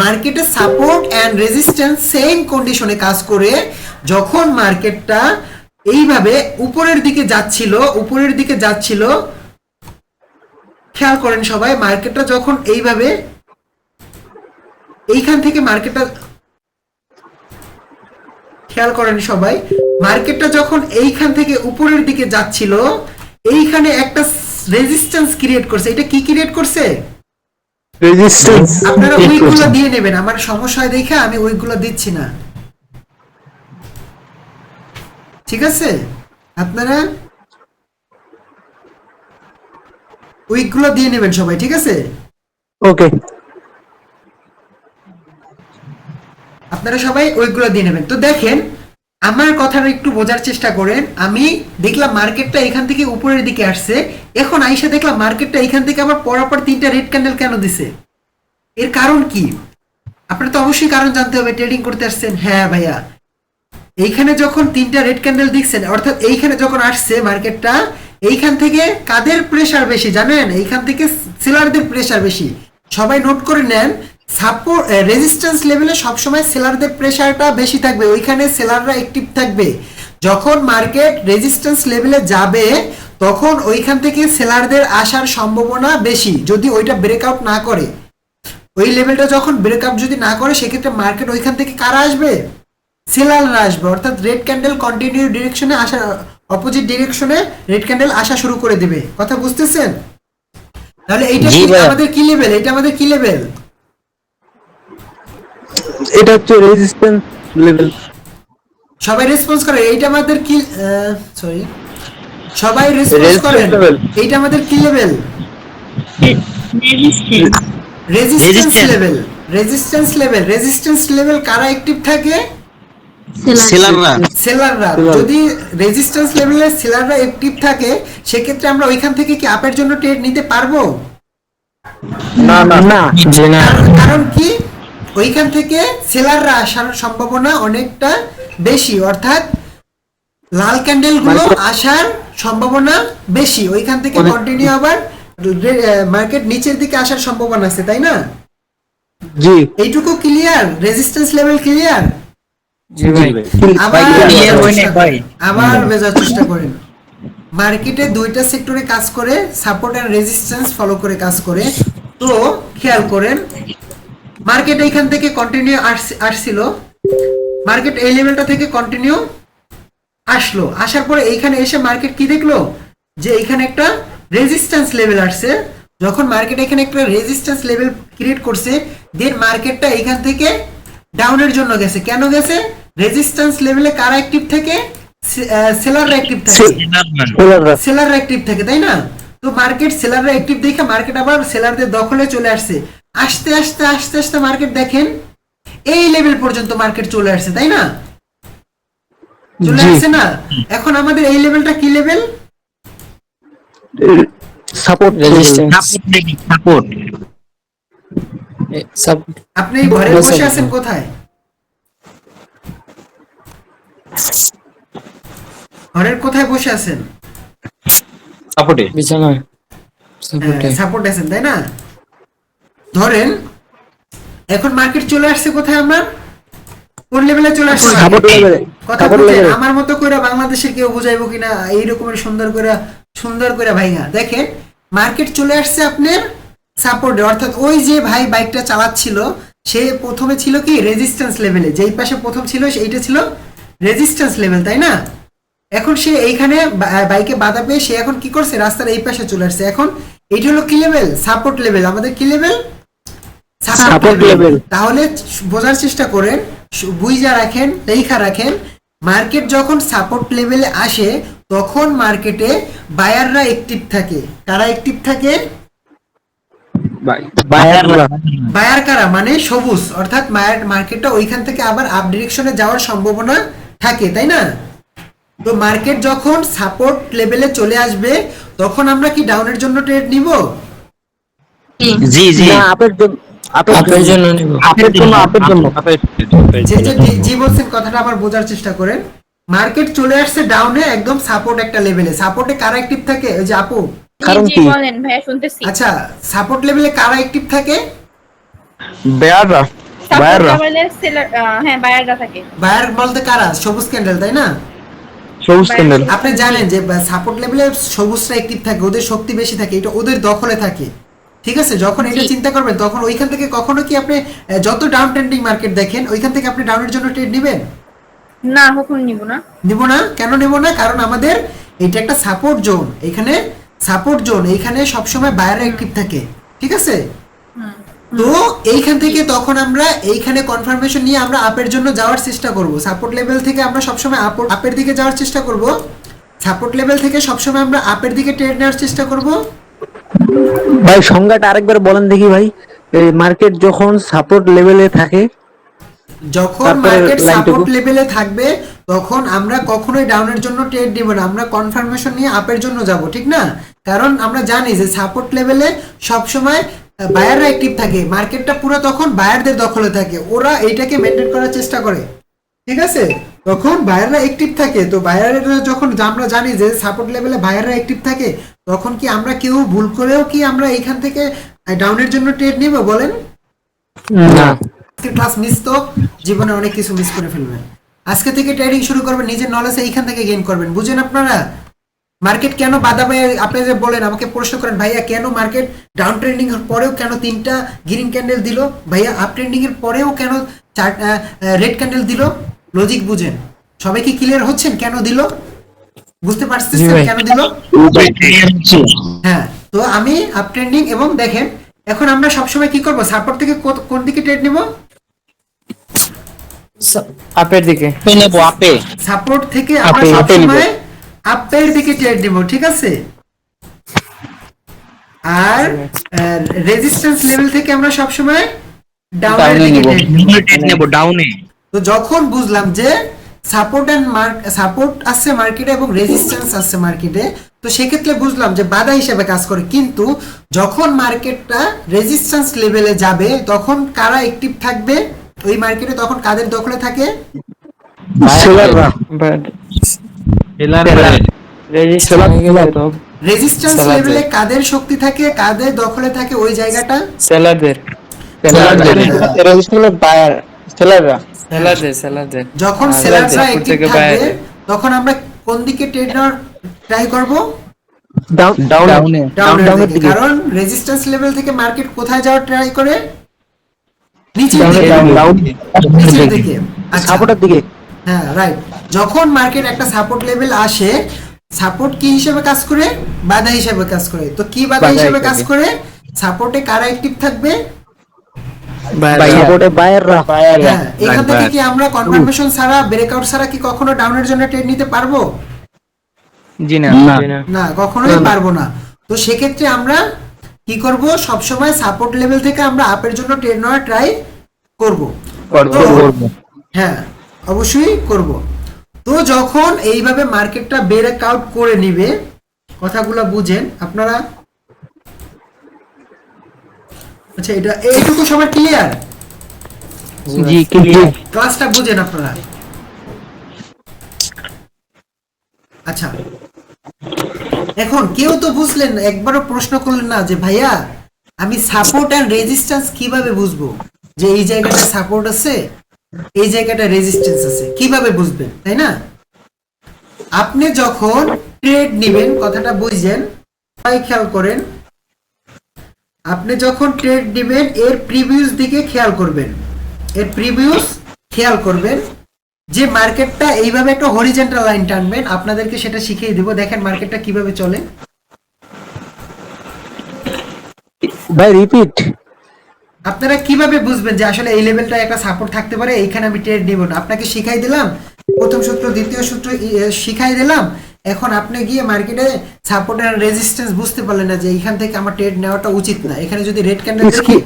মার্কেটে সাপোর্ট এন্ড রেজিস্ট্যান্স সেম কন্ডিশনে কাজ করে। যখন মার্কেটটা এইভাবে উপরের দিকে যাচ্ছিল, খেয়াল করেন সবাই, মার্কেটটা যখন এইভাবে এইখান থেকে মার্কেটটা খেয়াল করেন সবাই, মার্কেটটা যখন এইখান থেকে উপরের দিকে যাচ্ছিল, এইখানে একটা রেজিস্ট্যান্স ক্রিয়েট করছে। এটা কি ক্রিয়েট করছে? রেজিস্ট্যান্স আপনারা ওইগুলো দিয়ে নেবেন, আমার সমস্যা হয় দেখে আমি ওইগুলো দিচ্ছি না, ঠিক আছে? আপনারা ওইগুলো দিয়ে নেবেন সবাই, ঠিক আছে? ওকে। আপনারা সবাই ওইগুলো দিয়ে নেবেন। তো দেখেন, আমার কথাটা একটু বোঝার চেষ্টা করেন। আমি দেখলাম মার্কেটটা এখান থেকে উপরের দিকে আসছে, এখন আইসা দেখলাম মার্কেটটা এখান থেকে আবার পরপর 3টা রেড ক্যান্ডেল কেন দিছে? এর কারণ কি? আপনারা তো অবশ্যই কারণ জানতে হবে। ট্রেডিং করতে আসছেন, হ্যাঁ ভাইয়া। এইখানে যখন 3টা রেড ক্যান্ডেল দিচ্ছেন, অর্থাৎ এইখানে যখন আসছে মার্কেটটা, এইখান থেকে কাদের প্রেসার বেশি জানেন? এইখান থেকে সেলারদের প্রেসার বেশি। সবাই নোট করে নেন, সাপোর্ট রেজিস্ট্যান্স লেভেলে সবসময় সেলারদের প্রেসারটা বেশি থাকবে, ওইখানে সেলাররা অ্যাক্টিভ থাকবে। যখন মার্কেট রেজিস্ট্যান্স লেভেলে যাবে তখন ওইখান থেকে সেলারদের আসার সম্ভাবনা বেশি, যদি ওইটা ব্রেকআউট না করে। ওই লেভেলটা যখন ব্রেকআপ যদি না করে, সেক্ষেত্রে মার্কেট ওইখান থেকে কারা আসবে? সেলাররা আসবে। অর্থাৎ রেড ক্যান্ডেল কন্টিনিউ ডিরেকশনে আসা, অপোজিট ডিরেকশনে রেড ক্যান্ডেল আসা শুরু করে দিবে। কথা বুঝতেছেন? তাহলে এইটা জি ভাইয়া। আমাদের কি লেভেল? এটা আমাদের কি লেভেল? এটা হচ্ছে রেজিস্ট্যান্স লেভেল। সবাই রেসপন্স করে। এইটা আমাদের কি, সরি, সবাই রেসপন্স করেন। Resistance level। এইটা আমাদের কি level? Resistance level. Resistance level. Resistance level কারা অ্যাক্টিভ থাকে? সেলাররা। সেলাররা। যদি রেজিস্ট্যান্স লেভেলে সেলাররা অ্যাক্টিভ থাকে, সেক্ষেত্রে আমরা ওইখান থেকে কি আপের জন্য ট্রেড নিতে পারবো? না না না। জি না। কারণ কি? ওইখান থেকে সেলাররা আসার সম্ভাবনা অনেকটা বেশি, অর্থাৎ লাল ক্যান্ডেল গুলো আসার সম্ভাবনা বেশি। ওইখান থেকে কন্টিনিউ আবার মার্কেট নিচের দিকে আসার সম্ভাবনা আছে, তাই না? জি এইটুকু ক্লিয়ার? Resistance level clear? জি ভাই। আবার clear বোঝার হয় চেষ্টা নাই ভাই। করেন, আবার বোঝার চেষ্টা করেন। মার্কেটে দুইটা সেক্টরে কাজ করে, সাপোর্ট এন্ড রেজিস্ট্যান্স ফলো করে কাজ করে। তো খেয়াল করেন, মার্কেট এইখান থেকে কন্টিনিউ আসছিল, মার্কেট এই লেভেলটা থেকে কন্টিনিউ আসলো, আসার পরে এইখানে এসে মার্কেট কি দেখলো? যে এইখানে একটা রেজিস্ট্যান্স লেভেল আসছে। যখন মার্কেট এখানে একটা রেজিস্ট্যান্স লেভেল ক্রিয়েট করছে, দেন মার্কেটটা এইখান থেকে ডাউনের জন্য গেছে। কেন গেছে? রেজিস্ট্যান্স লেভেলে কারা অ্যাক্টিভ থাকে? সেলাররা অ্যাক্টিভ থাকে। সেলাররা। সেলাররা অ্যাক্টিভ থাকে, তাই না? তো মার্কেট সেলাররা অ্যাক্টিভ দেখে মার্কেট আবার সেলারদের দখলে চলে আসছে। আস্তে আস্তে আস্তে আস্তে মার্কেট দেখেন এই লেভেল পর্যন্ত মার্কেট চলে আসছে, তাই না? চলে জি। আসছে না? এখন আমাদের এই লেভেলটা কি লেভেল? Support resistance. আপনি ঘরে বসে আছেন কোথায়? ঘরের কোথায় বসে আছেন? সাপোর্টে। বিছানায়। সাপোর্ট আছেন, তাই না? ধরেন এখন মার্কেট চলে আসছে কোথায়? আমার কোন লেভেলে চলে আসছে? সাপোর্ট লেভেলে। কথা সাপোর্ট বলছেন লেভেলে। আমার মতো করে বাংলাদেশের কেউ বুঝাইবো কিনা এই রকমের সুন্দর করে ভাইয়া। দেখেন মার্কেট চলে আসছে আপনার সাপোর্টে, অর্থাৎ ওই যে ভাই বাইকটা চালাচ্ছিল সে প্রথমে ছিল কি রেজিস্ট্যান্স লেভেলে, যেই পাশে প্রথম ছিল সেইটা ছিল রেজিস্ট্যান্স লেভেল, তাই না? এখন সে এইখানে বাইকে বাধা পেয়ে সে এখন কি করছে? রাস্তার এই পাশে চলে আসছে। এখন এইটা হলো কি লেভেল? Support level. আমাদের কি লেভেল? Support level. তাহলে বোঝার চেষ্টা করেন, বুঝা রাখেন, লেখা রাখেন, মার্কেট যখন সাপোর্ট লেভেলে আসে তখন মার্কেটে বায়াররা অ্যাক্টিভ থাকে। কারা অ্যাক্টিভ থাকে? বায়াররা। বায়ার কারা? মানে সবুজ, অর্থাৎ মার্কেটটা ওইখান থেকে আবার আপ ডিরেকশনে যাওয়ার সম্ভাবনা থাকে, তাই না? তো মার্কেট যখন সাপোর্ট লেভেলে চলে আসবে তখন আমরা কি ডাউনের জন্য ট্রেড নিব? জি জি। না আপের জন্য। আপের জন্য নিব। আপের জন্য। আপের জন্য। যে জি বলছেন, কথাটা আবার বোঝার চেষ্টা করেন। মার্কেট চলে আসছে ডাউনে, একদম সাপোর্ট একটা লেভেলে। সাপোর্টে কারা অ্যাক্টিভ থাকে? ওই যে আপু, কারণ জি কি? বলেন ভাইয়া, শুনতেছি। আচ্ছা সাপোর্ট লেভেলে কারা অ্যাক্টিভ থাকে? বায়াররা। সাপোর্ট বায়াররা। লেভেলের সেলার, হ্যাঁ বায়াররা থাকে। বায়ার বলতে কারা? সবুজ ক্যান্ডেল, তাই না? সবুজ ক্যান্ডেল। আপনি জানেন যে সাপোর্ট লেভেলে সবুজরা অ্যাক্টিভ থাকে, ওদের শক্তি বেশি থাকে, এটা ওদের দখলে থাকে, ঠিক আছে? যখন এটা জি। চিন্তা করবেন তখন ওইখান থেকে কখনো কি আপনি যত ডাউন ট্রেন্ডিং মার্কেট দেখেন ওইখান থেকে আপনি ডাউনের জন্য ট্রেড নেবেন? না, কখনো নিব না। নিব না। কেন নেব না? কারণ আমাদের এটা একটা সাপোর্ট জোন, এখানে সাপোর্ট জোন এইখানে সবসময় বায়াররা অ্যাক্টিভ থাকে, ঠিক আছে? তো এইখান থেকে তখন আমরা এইখানে কনফার্মেশন নিয়ে আমরা আপের জন্য যাওয়ার চেষ্টা করব। সাপোর্ট লেভেল থেকে আমরা সবসময় আপের দিকে যাওয়ার চেষ্টা করব। সাপোর্ট লেভেল থেকে সবসময় আমরা আপের দিকে ট্রেড নেওয়ার চেষ্টা করব। ভাই সংজ্ঞাটা আরেকবার বলেন দেখি ভাই। এই মার্কেট যখন সাপোর্ট লেভেলে থাকে, যখন তারপরে মার্কেট লাইনটুকু? সাপোর্ট লেভেলে থাকবে তখন আমরা কখনোই ডাউনের জন্য ট্রেড দিব না, আমরা কনফার্মেশন নিয়ে আপের জন্য যাব, ঠিক না? কারণ আমরা জানি যে সাপোর্ট লেভেলে সবসময় বায়াররা অ্যাক্টিভ থাকে, মার্কেটটা পুরো তখন বায়ারদের দখলে থাকে, ওরা এইটাকে মেনটেন করার চেষ্টা করে, ঠিক আছে? তখন বায়াররা অ্যাক্টিভ থাকে, তো বায়াররা যখন আমরা জানি যে সাপোর্ট লেভেলে বায়াররা অ্যাক্টিভ থাকে, তখন কি আমরা কেউ ভুল করেও কি আমরা এইখান থেকে ডাউনের জন্য ট্রেড নিব বলেন? না। ক্লাস মিস তো জীবনে অনেক কিছু মিস করে ফেলবেন। আজকে থেকে ট্রেডিং শুরু করবেন, নিজের নলেজ এইখান থেকে গেইন করবেন। বুঝেন আপনারা মার্কেট কেন বাধা পায়? আপনি যে বলেন আমাকে প্রশ্ন করেন, ভাইয়া কেন মার্কেট ডাউন ট্রেন্ডিং এর পরেও কেন 3টা গ্রিন ক্যান্ডেল দিল, ভাইয়া আপ ট্রেন্ডিং এর পরেও কেন 4টা রেড ক্যান্ডেল দিল? লজিক বুঝেন। সবাই কি ক্লিয়ার হচ্ছেন কেন দিল? বুঝতে পারছেন কেন দিল? হ্যাঁ, তো আমি আপ ট্রেন্ডিং এবং দেখেন এখন আমরা সবসময় কি করব, সাপোর্ট থেকে কোন দিকে ট্রেড নিব? আপের দিকে নেবো আপে। সাপোর্ট থেকে আমরা আপে সবসময় আপের দিকে ট্রেড নিব, ঠিক আছে? আর রেজিস্ট্যান্স লেভেল থেকে আমরা সবসময় ডাউনের দিকে ট্রেড নিব। নেবো ডাউনে। তো যখন বুঝলাম যে সাপোর্ট আছে মার্কেটে এবং রেজিস্ট্যান্স আছে মার্কেটে, তো সেক্ষেত্রে বুঝলাম যে বাধা হিসেবে কাজ করে। কিন্তু যখন মার্কেটটা রেজিস্ট্যান্স লেভেলে যাবে তখন কারা অ্যাক্টিভ থাকবে ওই মার্কেটে? তখন কাদের দখলে থাকে? সেলাররা। রেজিস্ট্রেশন হয়ে গেলে তো রেজিস্ট্যান্স সেলারদের। লেভেলে কাদের শক্তি থাকে, কাদের দখলে থাকে ওই জায়গাটা? সেলারদের রেজিস্ট্রেশনের বায়ার সেলাররা। সেলারদের যখন আর সেলাররা সাপোর্ট অ্যাক্টিভ থেকে থাকবে বাইরে। তখন আমরা কোন দিকে ট্রেড নেওয়ার ট্রাই করব? ডাউনে। ডাউনের ডাউনের দিকে। দিকে। কারণ রেজিস্ট্যান্স লেভেল থেকে মার্কেট কোথায় যাওয়ার ট্রাই করে? নিচের ডাউনের দিকে। নিচের দিকে। দিকে। আচ্ছা, সাপোর্টের দিকে। হ্যাঁ রাইট। যখন মার্কেট একটা সাপোর্ট লেভেল আসে, সাপোর্ট কি হিসেবে কাজ করে? বাধা হিসেবে কাজ করে। তো কি বাধা বাধা হিসেবে হিসেবে। কাজ করে? সাপোর্টে কারা অ্যাক্টিভ থাকবে? সাপোর্টে বায়াররা। হ্যাঁ, এখান থেকে কি আমরা কনফার্মেশন ছাড়া, ব্রেকআউট ছাড়া কি কখনো ডাউনের জন্য ট্রেড নিতে পারবো? জি না না, কখনোই পারবো না। তো সেক্ষেত্রে আমরা কি করব? সবসময় সাপোর্ট লেভেল থেকে আমরা আপের জন্য ট্রেড নেওয়ার ট্রাই করব। হ্যাঁ, অবশ্যই করব। তো যখন এইভাবে মার্কেটটা ব্রেকআউট করে নিবে, কথাগুলো বুঝেন আপনারা। আচ্ছা, এটা এইটুকু সবার ক্লিয়ার? জি ক্লিয়ার। ক্লাসটা বুঝেন আপনারা? আচ্ছা, এখন কেউ তো বুঝলেন, একবারও প্রশ্ন করলেন না যে ভাইয়া আমি সাপোর্ট এন্ড রেজিস্ট্যান্স কিভাবে বুঝবো, যে এই জায়গাটা সাপোর্ট আছে এই জায়গাটা রেজিস্ট্যান্স আছে, কিভাবে বুঝবেন, তাই না? আপনি যখন ট্রেড নেবেন, কথাটা বুঝেন, সবাই খেয়াল করেন। আপনি যখন ট্রেড নেবেন এর প্রিভিউস দিকে খেয়াল করবেন, এর প্রিভিউস খেয়াল করবেন। যে মার্কেটটা এইভাবে একটা হরিজন্টাল লাইন টানবেন, আপনাদেরকে সেটা শিখিয়ে দিব। দেখেন মার্কেটটা কিভাবে চলে। ভাই রিপিট। আপনারা কিভাবে বুঝবেন যে আসলে এই লেভেলটা একটা সাপোর্ট থাকতে পারে, এইখানে আমি ট্রেড নিব না? আপনাকে শিখাই দিলাম প্রথম সূত্র, দ্বিতীয় সূত্র শিখাই দিলাম। এখন আপনি গিয়ে মার্কেটে সাপোর্ট আর রেজিস্ট্যান্স বুঝতে পারলেন না যে এইখান থেকে আমার ট্রেড নেওয়াটা উচিত না। এখানে যদি রেড ক্যান্ডেল দেখি,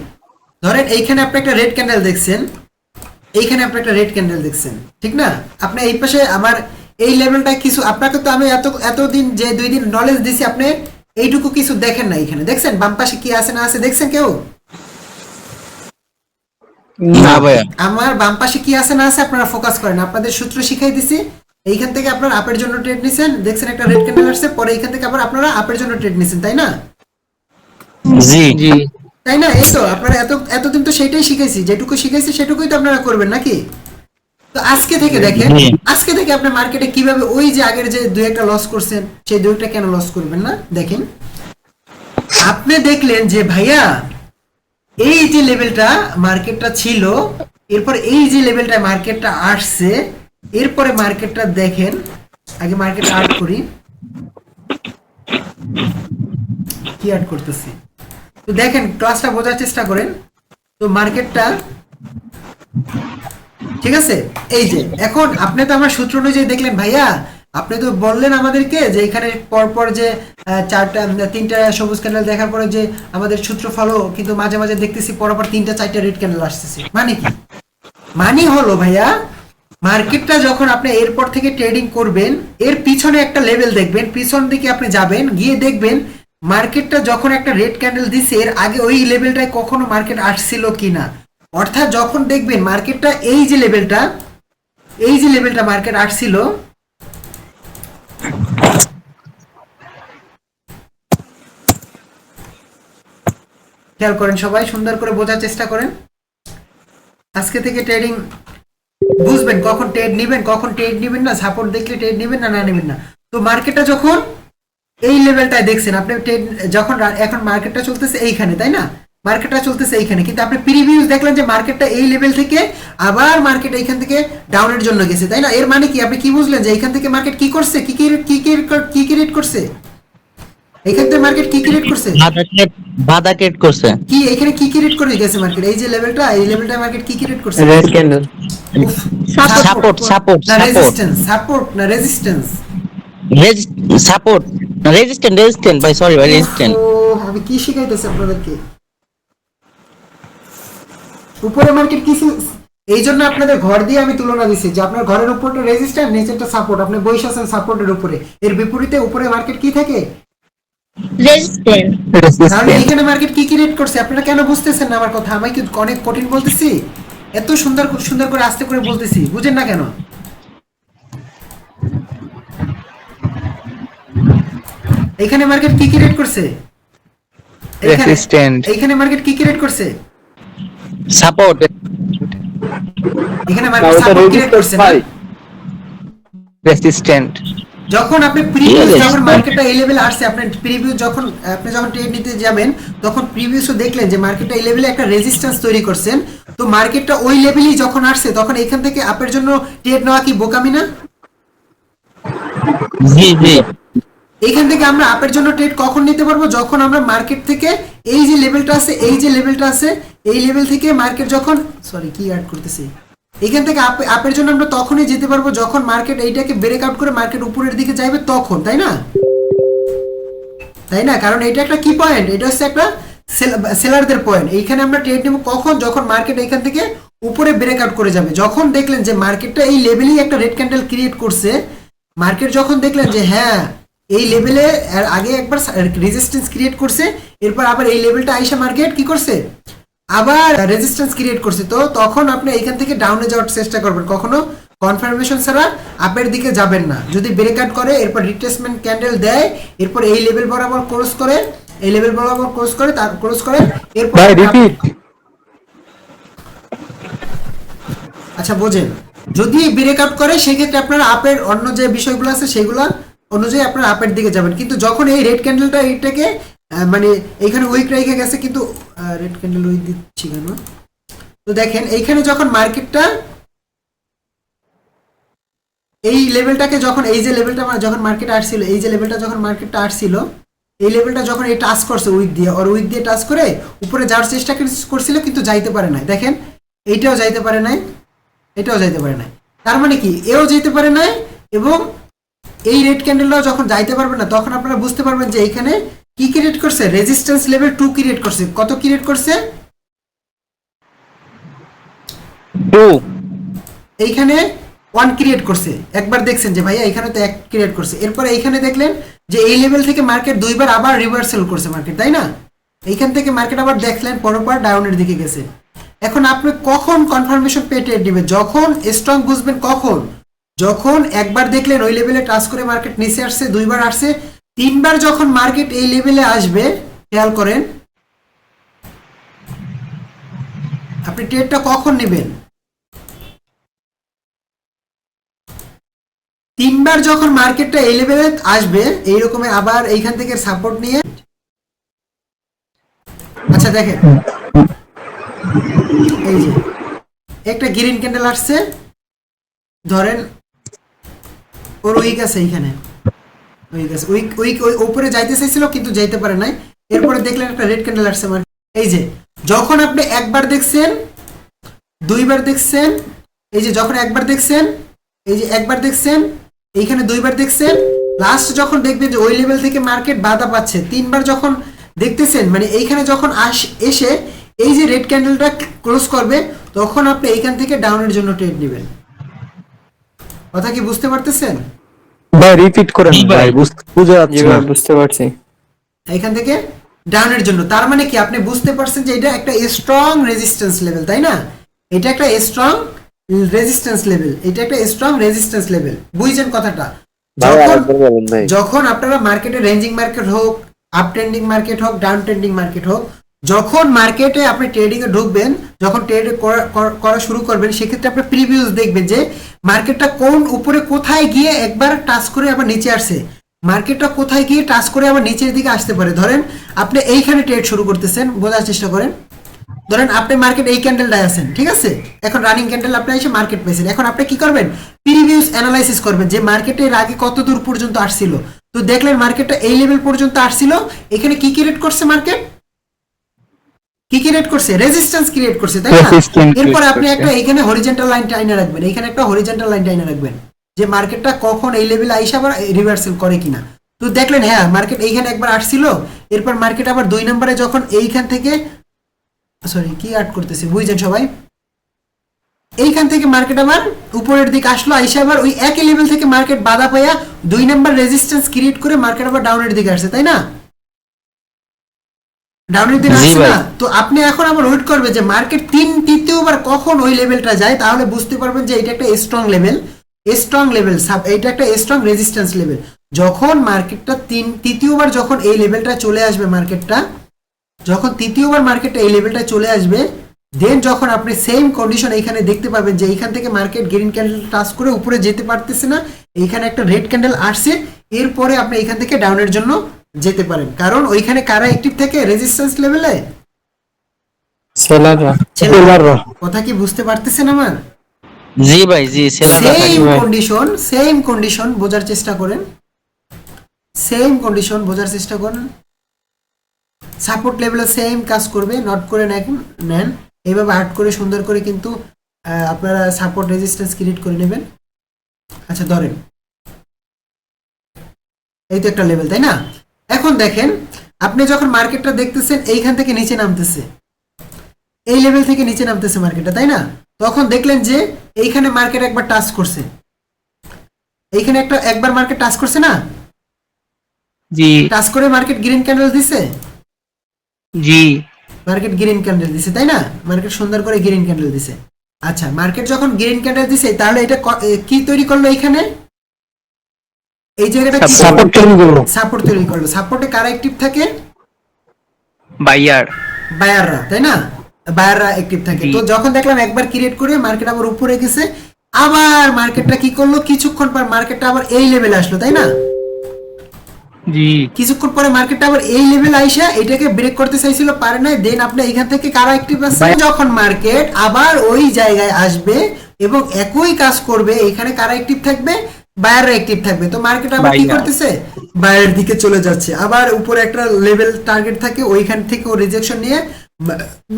ধরেন এইখানে আপনি একটা রেড ক্যান্ডেল দেখছেন, এইখানে আপনি একটা রেড ক্যান্ডেল দেখছেন, ঠিক না? আপনি এই পাশে আমার এই লেভেলটা কিছু, আপনাকে তো আমি এতদিন যে 2 দিন নলেজ দিছি, আপনি এইটুকু কিছু দেখেন না। এখানে দেখছেন বাম পাশে কি আছে না আছে, দেখছেন কেউ? না ভাইয়া। আমার বাম পাশে কি আছে না আছে আপনারা ফোকাস করেন। আপনাদের সূত্র শিখাই দিছি। এইখান থেকে আপনারা আপের জন্য ট্রেড নিছেন, দেখছেন একটা রেড ক্যান্ডেল আসছে, পরে এইখান থেকে আবার আপনারা আপের জন্য ট্রেড নিছেন, তাই না? জি জি। তাই না? এই তো আপনারা এতদিন তো সেটাই শিখাইছি, যেটুকু শিখাইছি সেটুকুই তো আপনারা করবেন নাকি? তো আজকে থেকে দেখেন, আজকে থেকে আপনি মার্কেটে কিভাবে ওই যে আগের যে 2-1টা লস করছেন, সেই 2-1টা কেন লস করবেন না? দেখেন, আপনি দেখলেন যে ভাইয়া এই যে লেভেলটা মার্কেটটা ছিল, এরপর এই যে লেভেলটা মার্কেটটা আসছে, এরপরে মার্কেটটা দেখেন, আগে মার্কেট আউট করি। কি অ্যাড করতেছি। তো দেখেন ক্লাসটা বোঝার চেষ্টা করেন। তো মার্কেটটা ঠিক আছে, এই যে এখন আপনি তো আমার সূত্র অনুযায়ী দেখলেন ভাইয়া, আপনি তো বললেন আমাদেরকে যে এখানে পরপর যে তিনটা সবুজ ক্যান্ডেল দেখার পরে যে আমাদের সূত্র ফলো, কিন্তু মাঝে মাঝে দেখতেছি পরপর তিনটা চারটা রেড ক্যান্ডেল আসতেছে, মানে কি? মানে হলো ভাইয়া, মার্কেটটা যখন আপনি এরপর থেকে ট্রেডিং করবেন, এর পিছনে একটা লেভেল দেখবেন, পিছন দিকে আপনি যাবেন, গিয়ে দেখবেন মার্কেটটা যখন একটা রেড ক্যান্ডেল দিছে এর আগে ওই লেভেলটায় কখনো মার্কেট আসছিল কিনা। অর্থাৎ যখন দেখবেন মার্কেটটা এই যে লেভেলটা মার্কেট আসছিল, খেয়াল করেন সবাই, সুন্দর করে বোঝার চেষ্টা করেন। আজকে থেকে ট্রেডিং বুঝবেন কখন ট্রেড নেবেন, কখন ট্রেড নেবেন না, সাপোর্ট দেখলে ট্রেড নেবেন না নেবেন না। তো মার্কেটটা যখন এই লেভেলটায় দেখছেন আপনি, ট্রেড যখন এখন মার্কেটটা চলতেছে এইখানে, তাই না? মার্কেটটা চলতেছে এইখানে, কিন্তু আপনি প্রিভিউস দেখলেন যে মার্কেটটা এই লেভেল থেকে আবার মার্কেট এইখান থেকে ডাউনের জন্য গেছে, তাই না? এর মানে কি আপনি কি বুঝলেন যে এইখান থেকে মার্কেট কি করছে, কি ক্রিয়েট করছে, এইখান থেকে মার্কেট কি ক্রিয়েট করছে, বাধা ক্রিয়েট করছে। কি এখানে কি ক্রিয়েট করে গেছে মার্কেট, এই যে লেভেলটা, এই লেভেলটা মার্কেট কি ক্রিয়েট করছে? Red candle. সাপোর্ট না রেজিস্ট্যান্স, সাপোর্ট না রেজিস্ট্যান্স, সাপোর্ট রেজিস্ট্যান্ট ভাই, সরি ভাই, রেজিস্ট্যান্ট। আমি কি শিখাইতেছি আপনাদেরকে? উপরে মার্কেট কি, এই জন্য আপনাদের ঘর দিয়ে আমি তুলনা দিছি যে আপনার ঘরের উপরটা রেজিস্ট্যান্স, নিচেরটা সাপোর্ট, আপনি বসে আছেন সাপোর্টের উপরে, এর বিপরীতে উপরে মার্কেট কি থাকে, রেজিস্ট্যান্ট। তাহলে এখানে মার্কেট কি ক্রিয়েট করছে আপনারা কেন বুঝতেছেন না আমার কথা? আমি কি অনেক কঠিন বলতেছি? এত সুন্দর সুন্দর করে আস্তে করে বলতেছি, বুঝেন না কেন? এখানে মার্কেট কি ক্রিয়েট করছে, রেজিস্ট্যান্ট। এখানে মার্কেট কি ক্রিয়েট করছে, সাপোর্ট। এখানে মার্কেট সাপোর্ট ক্রিয়েট করছে না? রেজিস্ট্যান্ট। যখন আপনি প্রিভিউস, যখন মার্কেটটা এই লেভেলে আসছে, আপনি প্রিভিউস যখন আপনি যখন ট্রেড নিতে যাবেন তখন প্রিভিউসও দেখলেন যে মার্কেটটা এই লেভেলে একটা রেজিস্ট্যান্স তৈরি করছেন। তো মার্কেটটা ওই লেভেলেই যখন আসছে তখন এখান থেকে আপের জন্য ট্রেড নেওয়া কি বোকামি না? জি জি। এইখান থেকে আমরা আপের জন্য ট্রেড কখন নিতে পারবো? যখন আমরা মার্কেট থেকে এই যে লেভেলটা আছে, এই যে লেভেলটা আছে, এই লেভেল থেকে মার্কেট যখন, সরি কি অ্যাড করতেছি, এখান থেকে আপের জন্য আমরা তখনই যেতে পারবো যখন মার্কেট এইটাকে ব্রেক আউট করে মার্কেট উপরের দিকে যাবে তখন, তাই না? তাই না? কারণ এটা একটা কি পয়েন্ট, এটা হচ্ছে একটা সেলারদের পয়েন্ট। এইখানে আমরা ট্রেড নেব কখন? যখন মার্কেট এইখান থেকে উপরে ব্রেক আউট করে যাবে। যখন দেখলেন যে মার্কেটটা এই লেভেলেই একটা রেড ক্যান্ডেল ক্রিয়েট করছে, মার্কেট যখন দেখলেন যে হ্যাঁ এই লেভেলে আগে একবার রেজিস্ট্যান্স ক্রিয়েট করছে, এরপর আবার এই লেভেলটা আইসা মার্কেট কি করছে, আবার রেজিস্ট্যান্স ক্রিয়েট করছে, তো তখন আপনি এইখান থেকে ডাউনে যাওয়ার চেষ্টা করবেন, কখনো কনফার্মেশন ছাড়া আপের দিকে যাবেন না। যদি ব্রেকআউট করে এরপর রিট্রেসমেন্ট ক্যান্ডেল দেয়, এরপর এই লেভেল বরাবর ক্লোজ করে, এই লেভেল বরাবর ক্লোজ করে, তার ক্লোজ করে, এরপর আচ্ছা বোঝেন, যদি ব্রেকআউট করে সেক্ষেত্রে আপনারা আপের অন্য যে বিষয়গুলো আছে সেগুলো অনুযায়ী আপনারা আপের দিকে যাবেন। কিন্তু যখন এই রেড ক্যান্ডেলটা এইটাকে মানে এইখানে উইক রেখে গেছে, কিন্তু রেড ক্যান্ডেল উইক দিচ্ছি কেন? তো দেখেন এইখানে যখন মার্কেটটা এই লেভেলটাকে যখন, এই যে লেভেলটা যখন মার্কেট আসছিল, এই যে লেভেলটা যখন মার্কেটটা আসছিল, এই লেভেলটা যখন এই টাচ করছে উইক দিয়ে, আর উইক দিয়ে টাচ করে উপরে যাওয়ার চেষ্টা করছিল কিন্তু যাইতে পারে নাই। দেখেন এইটাও যাইতে পারে নাই, এটাও যাইতে পারে নাই। তার মানে কি এও যেতে পারে নাই, এবং এই রেড ক্যান্ডেলটাও যখন যাইতে পারবে না তখন আপনারা বুঝতে পারবেন যে এখানে কি ক্রিয়েট করছে, রেজিস্ট্যান্স লেভেল 2 ক্রিয়েট করছে। কত ক্রিয়েট করছে? 2। এইখানে 1 ক্রিয়েট করছে। একবার দেখছেন যে ভাইয়া এখানে তো 1 ক্রিয়েট করছে, এরপরে এইখানে দেখলেন যে এই লেভেল থেকে মার্কেট দুইবার আবার রিভার্সাল করছে মার্কেট, তাই না? এইখান থেকে মার্কেট আবার দেখলেন পরপর ডাউনের দিকে গেছে। এখন আপনি কখন কনফার্মেশন পেয়ে ট্রেড নেবেন? যখন স্ট্রং বুঝবেন কখন, যখন একবার দেখলেন ওই লেভেলে টাচ করে মার্কেট নিচে আসছে, দুইবার আসছে, তিনবার যখন মার্কেট এই লেভেলে আসবে, খেয়াল করেন আপনি ট্রেডটা কখন নেবেন? তিনবার যখন মার্কেটটা এই লেভেলে আসবে, এইরকম আবার এইখান থেকে সাপোর্ট নিয়ে, আচ্ছা দেখেন এই যে একটা গ্রিন ক্যান্ডেল আসছে, ধরেন ওর উইক আছে এইখানে, উইক আছে, উইক উপরে যাইতে চাইছিল কিন্তু যাইতে পারে নাই, এরপরে দেখলেন একটা রেড ক্যান্ডেল আসছে আমার, এই যে যখন আপনি একবার দেখছেন, দুইবার দেখছেন, এই যে যখন একবার দেখছেন, এই যে একবার দেখছেন, এইখানে দুইবার দেখছেন, লাস্ট যখন দেখবেন যে ওই লেভেল থেকে মার্কেট বাধা পাচ্ছে, তিনবার যখন দেখতেছেন, মানে এইখানে যখন এসে এই যে রেড ক্যান্ডেলটা ক্লোজ করবে, তখন আপনি এইখান থেকে ডাউনের জন্য ট্রেড নেবেন। কথা কি বুঝতে পারতেছেন? ভাই রিপিট করেন জি ভাই। ভাই, বুঝা জি যাচ্ছে না। ভাই বুঝতে পারছি। এইখান থেকে ডাউনের জন্য, তার মানে কি আপনি বুঝতে পারছেন যে এটা একটা স্ট্রং রেজিস্ট্যান্স লেভেল, তাই না? এটা একটা স্ট্রং রেজিস্ট্যান্স লেভেল, এটা একটা স্ট্রং রেজিস্ট্যান্স লেভেল, বুঝছেন কথাটা? যখন যখন আপনারা মার্কেটে রেঞ্জিং মার্কেট হোক, আপ ট্রেন্ডিং মার্কেট হোক, ডাউন ট্রেন্ডিং মার্কেট হোক, যখন মার্কেটে আপনি ট্রেডিং এ ঢুকবেন, যখন ট্রেড করা শুরু করবেন, সেক্ষেত্রে আপনি প্রিভিউস দেখবেন যে মার্কেটটা কোন উপরে কোথায় গিয়ে একবার টাচ করে আবার নিচে আসছে, মার্কেটটা কোথায় গিয়ে টাচ করে আবার নিচের দিকে আসতে পারে। ধরেন আপনি এইখানে ট্রেড শুরু করতেছেন, বোঝার চেষ্টা করেন। ধরেন আপনি মার্কেট এই ক্যান্ডেলটায় আছেন, ঠিক আছে? এখন রানিং ক্যান্ডেল আপনি এসে মার্কেট পেয়েছেন, এখন আপনি কি করবেন? প্রিভিউস অ্যানালাইসিস করবেন যে মার্কেটের আগে কত দূর পর্যন্ত আসছিল। তো দেখলেন মার্কেটটা এই লেভেল পর্যন্ত আসছিল, এখানে কি ক্রিয়েট করছে মার্কেট? কি ক্রিয়েট করছে? রেজিস্ট্যান্স ক্রিয়েট করছে, তাই না? Resistance এরপর create আপনি করছে। একটা এখানে হরিজন্টাল লাইন টাইনে রাখবেন, এখানে একটা হরিজন্টাল লাইন টাইনে রাখবেন যে মার্কেটটা কখন এই লেভেলে আইসা আবার রিভার্সাল করে কিনা। তো দেখলেন হ্যাঁ মার্কেট এইখানে একবার আসছিল, এরপর মার্কেট আবার 2 নম্বরে যখন এইখান থেকে, সরি কি অ্যাড করতেছি বুঝছেন সবাই, এইখান থেকে মার্কেট আবার উপরের দিকে আসলো, আইসা আবার ওই একই লেভেল থেকে মার্কেট বাধা পাইয়া 2 নাম্বার রেজিস্ট্যান্স ক্রিয়েট করে মার্কেট আবার ডাউনের দিকে আসছে, তাই না? ডাউনের দিকে জি আসছে ভাই। না? তো আপনি এখন আবার ওয়েট করবে যে মার্কেট তৃতীয়বার কখন ওই লেভেলটা যায়, তাহলে বুঝতে পারবেন যে এটা একটা স্ট্রং লেভেল, স্ট্রং লেভেল, এটা একটা স্ট্রং রেজিস্ট্যান্স লেভেল। যখন মার্কেটটা তৃতীয়বার যখন এই লেভেলটা চলে আসবে, মার্কেটটা যখন তৃতীয়বার মার্কেটে এই লেভেলটা চলে আসবে, দেন যখন আপনি সেম কন্ডিশন এইখানে দেখতে পাবেন যে এইখান থেকে মার্কেট গ্রিন ক্যান্ডেল টাচ করে উপরে যেতে পারতেছে না, এইখানে একটা রেড ক্যান্ডেল আসছে, এরপরে আপনি এইখান থেকে ডাউনের জন্য যেতে পারেন। কারণ ওইখানে কারা অ্যাক্টিভ থাকে রেজিস্ট্যান্স লেভেলে? সেলাররা। সেলাররা। কথা কি বুঝতে পারতেছেন আমার? জি ভাই, জি সেলাররা থাকে ভাই। সেম কন্ডিশন বোঝার চেষ্টা করেন, সেম কন্ডিশন বোঝার চেষ্টা করেন। সাপোর্ট লেভেলে সেম কাজ করবে, নট করে নেন এইভাবে আর্ট করে সুন্দর করে, কিন্তু আপনারা সাপোর্ট রেজিস্ট্যান্স ক্রিয়েট করে নেবেন। আচ্ছা ধরেন এই তো একটা লেভেল, তাই না? এখন দেখেন আপনি যখন মার্কেটটা দেখতেছেন এইখান থেকে নিচে নামতেছে, এই লেভেল থেকে নিচে নামতেছে মার্কেটটা, তাই না? তখন দেখলেন যে এইখানে মার্কেট একবার টাচ করছে, এইখানে একবার মার্কেট টাচ করছে না? জি টাচ করে মার্কেট গ্রিন ক্যান্ডেল দিছে, জি মার্কেট গ্রিন ক্যান্ডেল দিছে, তাই না? মার্কেট সুন্দর করে গ্রিন ক্যান্ডেল দিছে। আচ্ছা মার্কেট যখন গ্রিন ক্যান্ডেল দিছে, তাহলে এটা কি তৈরি করলো? এখানে এই জায়গাটা সাপোর্ট তৈরি করলো। সাপোর্ট তৈরি করলো। সাপোর্টে কারা অ্যাক্টিভ থাকে? বাইয়ার। বায়াররা, তাই না? বায়াররা অ্যাক্টিভ থাকে। তো যখন দেখলাম একবার ক্রিয়েট করে মার্কেট আবার উপরে গেছে, আবার মার্কেটটা কি করলো? কিছুক্ষণ পর মার্কেটটা আবার এই লেভেলে আসলো, তাই না? জি কিছুক্ষণ পরে মার্কেটটা আবার এই লেভেল আইসা এটাকে ব্রেক করতে চাইছিল, পারে না। দেন আপনি এখান থেকে কারা অ্যাক্টিভ আছে? যখন মার্কেট আবার ওই জায়গায় আসবে এবং একই কাজ করবে, এখানে কারা অ্যাক্টিভ থাকবে? বায়াররা অ্যাক্টিভ থাকবে। তো মার্কেট আবার কি Buyer। করতেছে? বায়ারের দিকে চলে যাচ্ছে। আবার উপরে একটা লেভেল টার্গেট থাকে, ওইখান থেকে ও রিজেকশন নিয়ে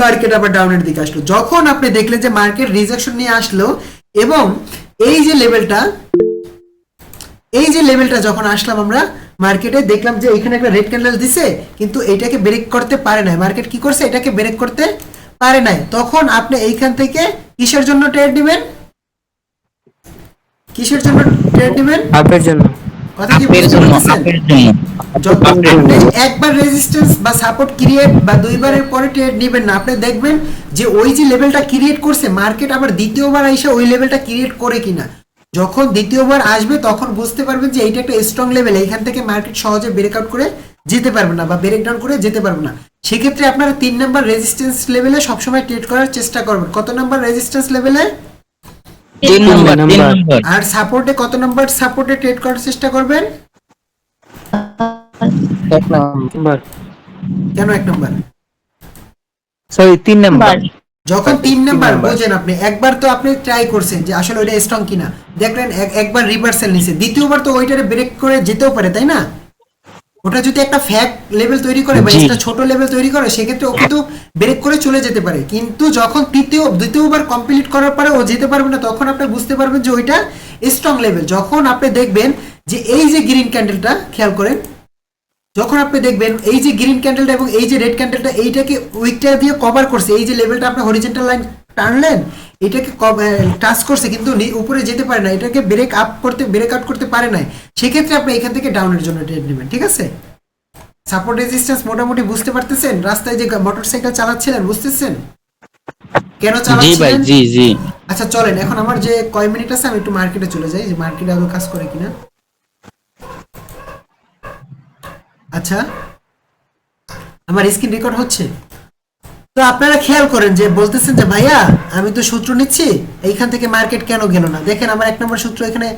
মার্কেট আবার ডাউনের দিকে আসলো। যখন আপনি দেখলেন যে মার্কেট রিজেকশন নিয়ে আসলো এবং এই যে লেভেলটা যখন আসলাম আমরা মার্কেটে, দেখলাম যে এখানে একটা রেড ক্যান্ডেল দিছে, কিন্তু এটাকে ব্রেক করতে পারে নাই। মার্কেট কি করছে? এটাকে ব্রেক করতে পারে নাই। তখন আপনি এইখান থেকে কিসের জন্য ট্রেড দিবেন? কিসের জন্য ট্রেড দিবেন? আপের জন্য। কথা কি আপের বুঝতে জন্য, পারতেছেন? আপের জন্য। যখন আপনি একবার রেজিস্ট্যান্স বা সাপোর্ট ক্রিয়েট বা দুইবারের পরে ট্রেড নেবেন না, আপনি দেখবেন যে ওই যে লেভেলটা ক্রিয়েট করছে মার্কেট আবার দ্বিতীয়বার এসে ওই লেভেলটা ক্রিয়েট করে কিনা। যখন দ্বিতীয়বার আসবে তখন বুঝতে পারবেন যে এইটা একটা স্ট্রং লেভেল, এইখান থেকে মার্কেট সহজে ব্রেকআউট করে যেতে পারবে না বা ব্রেকডাউন করে যেতে পারবে না। সেক্ষেত্রে আপনারা 3 নাম্বার রেজিস্ট্যান্স লেভেলে সবসময় ট্রেড করার চেষ্টা করবেন। কত নাম্বার রেজিস্ট্যান্স লেভেলে? 3 নম্বর, 3 নাম্বার। নম্বর। আর সাপোর্টে কত নাম্বার সাপোর্টে ট্রেড করার চেষ্টা করবেন? 1 নাম্বার। কেন 1 নাম্বার? Sorry 3 number. যখন 3 নাম্বার নাম্বার। বোঝেন আপনি, একবার তো আপনি ট্রাই করছেন যে আসলে ওইটা স্ট্রং কিনা, দেখলেন একবার রিভার্সাল নিছে, দ্বিতীয়বার তো ওইটারে ব্রেক করে যেতেও পারে, তাই না? ওটা যদি একটা ফ্যাক লেভেল তৈরি করে বা জি। একটা ছোট লেভেল তৈরি করে সেক্ষেত্রে ও কিন্তু ব্রেক করে চলে যেতে পারে, কিন্তু যখন দ্বিতীয়বার কমপ্লিট করার পরে ও যেতে পারবে না, তখন আপনি বুঝতে পারবেন যে ওইটা স্ট্রং লেভেল। যখন আপনি দেখবেন যে এই যে গ্রিন ক্যান্ডেলটা খেয়াল করেন, যখন আপনি দেখবেন এই যে গ্রিন ক্যান্ডেলটা এবং এই যে রেড ক্যান্ডেলটা এইটাকে উইকটা দিয়ে কভার করছে, এই যে লেভেলটা আপনি হরিজন্টাল লাইন টানলেন এটাকে টাচ করছে কিন্তু উপরে যেতে পারে না, এটাকে ব্রেক আউট করতে পারে না, সেক্ষেত্রে আপনি এখান থেকে ডাউনের জন্য ট্রেড নেবেন। ঠিক আছে, সাপোর্ট রেজিস্ট্যান্স মোটামুটি বুঝতে পারতেছেন? রাস্তায় যে মোটরসাইকেল চালাচ্ছিলেন বুঝতেছেন কেন জি ভাই, চালাচ্ছিলেন? জি জি। আচ্ছা চলেন এখন আমার যে কয় মিনিট আছে আমি একটু মার্কেটে চলে যাই, যে মার্কেটে আদৌ কাজ করে কিনা। আচ্ছা আমার স্ক্রিন রেকর্ড হচ্ছে তো আপনারা খেয়াল করেন যে বলতেছেন যে ভাইয়া আমি তো সূত্র নিচ্ছি এইখান থেকে মার্কেট কেন গেল না, দেখেন আমার 1 নম্বর সূত্র এখানে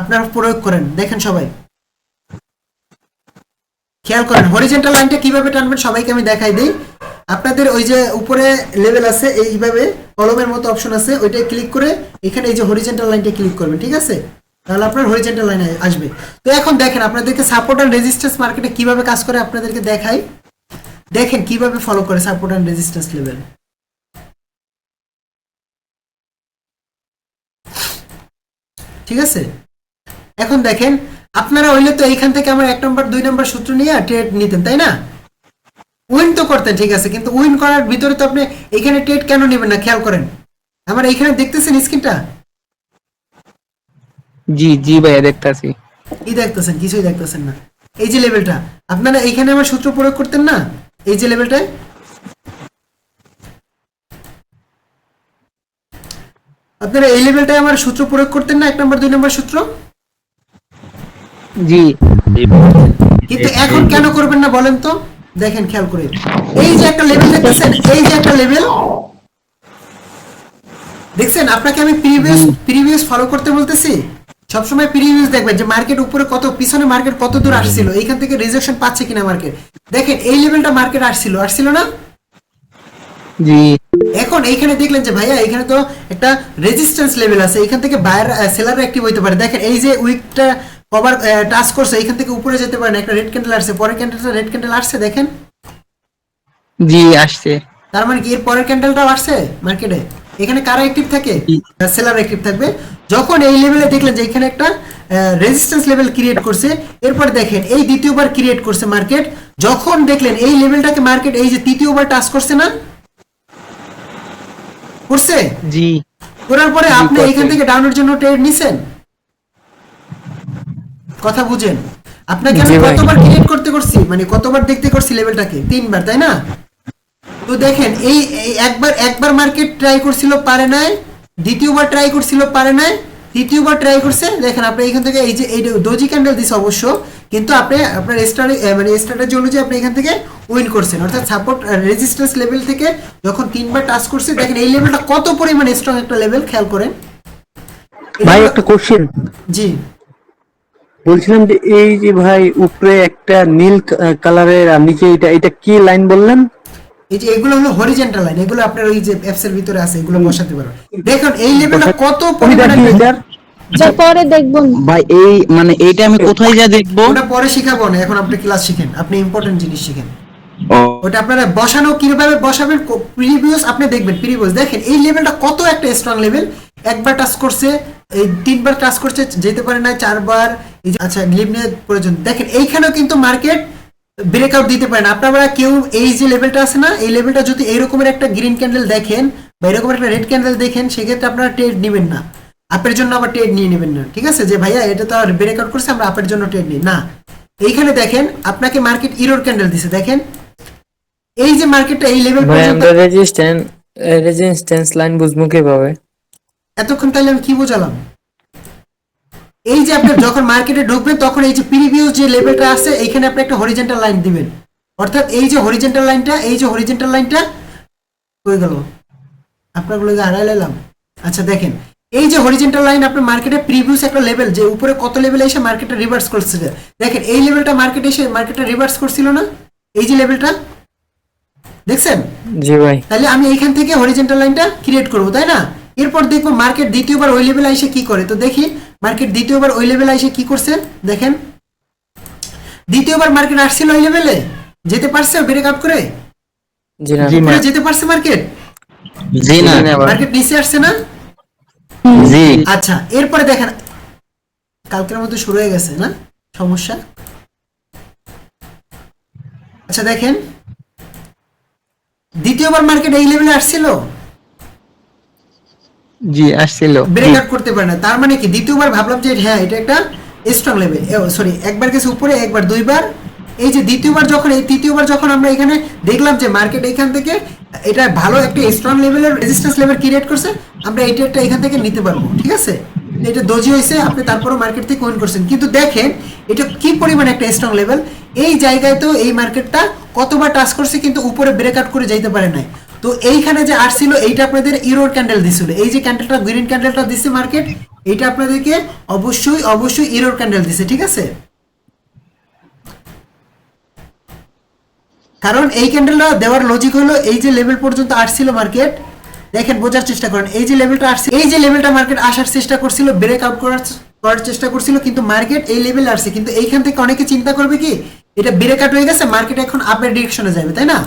আপনারা প্রয়োগ করেন, দেখেন সবাই খেয়াল করেন হরিজন্টাল লাইনটা কিভাবে টানবেন সবাইকে আমি দেখাই দিই। আপনাদের ওই যে উপরে লেভেল আছে এইভাবে কলমের মতো অপশন আছে, ওইটাই ক্লিক করে এখানে এই যে হরিজন্টাল লাইনটা ক্লিক করবেন। ঠিক আছে, তাহলে আপনার হরিজন্টাল লাইন আসবে। তো এখন দেখেন আপনাদেরকে সাপোর্ট এন্ড রেজিস্ট্যান্স মার্কেটে কিভাবে কাজ করে আপনাদেরকে দেখাই, দেখেন কিভাবে ফলো করে সাপোর্ট এন্ড রেজিস্ট্যান্স লেভেল। ঠিক আছে, এখন দেখেন আপনারা হইলে তো এইখান থেকে আমার 1 নম্বর 2 নম্বর সূত্র নিয়ে ট্রেড নিতেন তাই না, উইন তো করতেন। ঠিক আছে, কিন্তু উইন করার ভিতরে তো আপনি এখানে ট্রেড কেন নেবেন না খেয়াল করেন, আমার এইখানে দেখতেছেন স্ক্রিনটা, জি জি ভাইয়া দেখতাছি। কি দেখতেছেন? কিছুই দেখতেছেন না। এই যে লেভেলটা আপনারা এইখানে আমার সূত্র প্রয়োগ করতেন না, এই যে লেভেলটায় আপনারা এই লেভেলটায় আমার সূত্র প্রয়োগ করতেন না, 1 নম্বর 2 নম্বর সূত্র, জি কিন্তু এখন কেন করবেন না বলেন তো? দেখেন খেয়াল করে এই যে একটা লেভেল দেখতেছেন, এই যে একটা লেভেল দেখছেন, আপনাকে আমি প্রিভিয়াস ফলো করতে বলতেছি, সবসময় প্রিভিয়াস দেখবেন যে মার্কেট উপরে কত, পিছনে মার্কেট কত দূর আসছিল, এইখান থেকে রিজেকশন পাচ্ছে কিনা মার্কেট। দেখেন এই লেভেলটা মার্কেট আসছিল না, জি এখন এইখানে দেখলেন যে ভাইয়া এখানে তো একটা রেজিস্ট্যান্স লেভেল আছে, এখান থেকে বায়ার সেলার অ্যাক্টিভ হইতে পারে। দেখেন এই যে উইকটা কভার টাচ করছে, এখান থেকে উপরে যেতে পারে না, একটা রেড ক্যান্ডেল আসছে, পরের ক্যান্ডেলটা রেড ক্যান্ডেল আসছে দেখেন, জি আসছে। তার মানে কি এর পরের ক্যান্ডেলটাও আসছে মার্কেটে, এখানে কারা অ্যাক্টিভ থাকে? সেলার অ্যাক্টিভ থাকবে। যখন এই লেভেলে দেখলেন যে এখানে একটা রেজিস্ট্যান্স লেভেল ক্রিয়েট করছে, এরপর দেখেন এই দ্বিতীয়বার ক্রিয়েট করছে মার্কেট, যখন দেখলেন এই লেভেলটাকে মার্কেট এই যে তৃতীয়বার টাচ করছে না, করছে, জি করার পরে জি, আপনি করছে। এখান থেকে ডাউনের জন্য ট্রেড নিছেন, কথা বুঝেন? আপনাকে আমি জি ভাই। কতবার ক্রিয়েট করতে করছি, মানে কতবার দেখতে করছি লেভেলটাকে, 3বার তাই না? তো দেখেন এই একবার মার্কেট ট্রাই করছিল পারে নাই, দ্বিতীয়বার ট্রাই করছিল পারে নাই, তৃতীয়বার ট্রাই করছে, দেখেন আপনি এখান থেকে এই যে এই ডোজি ক্যান্ডেল দিছে অবশ্য, কিন্তু আপনি আপনার স্ট্র্যাটেজি অনুযায়ী আপনি এখান থেকে উইন করছেন, অর্থাৎ সাপোর্ট রেজিস্ট্যান্স লেভেল থেকে যখন 3বার টাচ করছে, দেখেন এই লেভেলটা কত পরিমাণে স্ট্রং একটা লেভেল, খেয়াল করেন। ভাই একটা কোশ্চেন জি বলছিলাম যে এই যে ভাই উপরে একটা নীল কালারের আর নিচে এটা কি লাইন বললেন? এই যে এগুলো হলো হরিজন্টাল লাইন, এগুলো আপনার ওই যে অ্যাপস এর ভিতরে আছে, এগুলো বসাতে পারো। দেখুন এই লেভেলটা কত ওইটা পরিমাণে, কি এটার? যা পরে দেখবো না। ভাই এই মানে এইটা আমি কোথায় যা দেখবো? ওটা পরে শিখাবো না, এখন আপনি ক্লাস শিখেন, আপনি ইম্পর্টেন্ট জিনিস শিখেন। ও ওটা আপনারা বসানো কিভাবে বসাবেন, প্রিভিয়াস আপনি দেখবেন, প্রিভিয়াস দেখেন এই লেভেলটা কত একটা স্ট্রং লেভেল, একবার টাচ করছে, এই 3বার টাচ করছে, যেতে পারে না 4বার, এই যে আচ্ছা গ্লিপ নিয়ে প্রয়োজন, দেখেন এইখানেও কিন্তু মার্কেট ব্রেকআউট দিতে পারে না। আপনারা কেউ এই যে লেভেলটা আছে না, এই লেভেলটা যদি এইরকমের একটা গ্রিন ক্যান্ডেল দেখেন বা এরকম একটা রেড ক্যান্ডেল দেখেন, সেক্ষেত্রে আপনারা ট্রেড নেবেন না, আপের জন্য আবার ট্রেড নিয়ে নেবেন না। ঠিক আছে, যে ভাইয়া এটা তো আর ব্রেকআউট করছে আমরা আপের জন্য ট্রেড নিই না। এইখানে দেখেন আপনাকে মার্কেট ইরোর ক্যান্ডেল দিছে, দেখেন এই যে মার্কেটটা এই লেভেল ভাই পর্যন্ত, আমরা রেজিস্ট্যান্স লাইন বুঝবো কিভাবে? এতক্ষণ তাহলে আমি কি বোঝালাম? এই যে আপনি যখন মার্কেটে ঢুকবেন তখন এই যে প্রিভিয়াস যে লেভেলটা আছে এইখানে আপনি একটা হরিজন্টাল লাইন দিবেন, অর্থাৎ এই যে হরিজন্টাল লাইনটা হয়ে গেল আপনাগুলো হারাই লাম। আচ্ছা দেখেন এই যে হরিজন্টাল লাইন আপনার মার্কেটে প্রিভিয়াস একটা লেভেল, যে উপরে কত লেভেলে এসে মার্কেটটা রিভার্স করছিল, দেখেন এই লেভেলটা মার্কেটে এসে মার্কেটটা রিভার্স করছিল না, এই যে লেভেলটা দেখছেন? জি ভাই। তাহলে আমি এইখান থেকে হরিজন্টাল লাইনটা ক্রিয়েট করব তাই না, এরপর দেখবো মার্কেট দ্বিতীয়বার ওই লেভেলে এসে কি করে। তো দেখি মার্কেট দ্বিতীয়বার ওই লেভেলে এসে কি করছে, দেখেন দ্বিতীয়বার মার্কেট আসছিল ওই লেভেলে, যেতে পারছে ব্রেকআউট করে? জি না জি না উপরে যেতে পারছে মার্কেট? জি না মার্কেট নিচে আসছে না? জি আচ্ছা, এরপরে দেখেন কালকের মতো শুরু হয়ে গেছে না সমস্যা। আচ্ছা দেখেন, দ্বিতীয়বার মার্কেট এই লেভেলে আসছিল, জি আসছিল ব্রেকআউট করতে পারে না। তার মানে কি দ্বিতীয়বার ভাবলাম যে হ্যাঁ এটা একটা স্ট্রং লেভেল, সরি একবার গেছে উপরে, একবার দুইবার, এই যে দ্বিতীয়বার যখন, এই তৃতীয়বার যখন আমরা এখানে দেখলাম যে মার্কেট এখান থেকে এটা ভালো একটা স্ট্রং লেভেলের রেজিস্ট্যান্স লেভেল ক্রিয়েট করছে, আমরা এটা একটা এখান থেকে নিতে পারবো, ঠিক আছে? এটা দোজি হয়েছে, আপনি তারপরও মার্কেট থেকে উইন করছেন, কিন্তু দেখেন এটা কি পরিমাণ একটা স্ট্রং লেভেল। এই জায়গায় তো এই মার্কেটটা কতবার টাচ করছে কিন্তু উপরে ব্রেকআউট করে যাইতে পারে নাই। তো এইখানে যে আসছিল এইটা আপনাদের ইরোর ক্যান্ডেল দিছিল, এই যে ক্যান্ডেলটা গ্রিন ক্যান্ডেলটা দিছে মার্কেট, এইটা আপনাদেরকে অবশ্যই অবশ্যই ইরোর ক্যান্ডেল দিছে, ঠিক আছে? কারণ এই ক্যান্ডেলটা দেওয়ার লজিক হলো এই যে লেভেল পর্যন্ত আসছিল মার্কেট, দেখেন বোঝার চেষ্টা করেন, এই যে লেভেলটা আসছে, এই যে লেভেলটা মার্কেট আসার চেষ্টা করছিল, ব্রেকআউট করার চেষ্টা করছিল, কিন্তু মার্কেট এই লেভেলে আসছে, কিন্তু এইখান থেকে অনেকে চিন্তা করবে কি এটা ব্রেকআউট হয়ে গেছে, মার্কেট এখন আপের ডিরেকশনে যাবে, তাই না?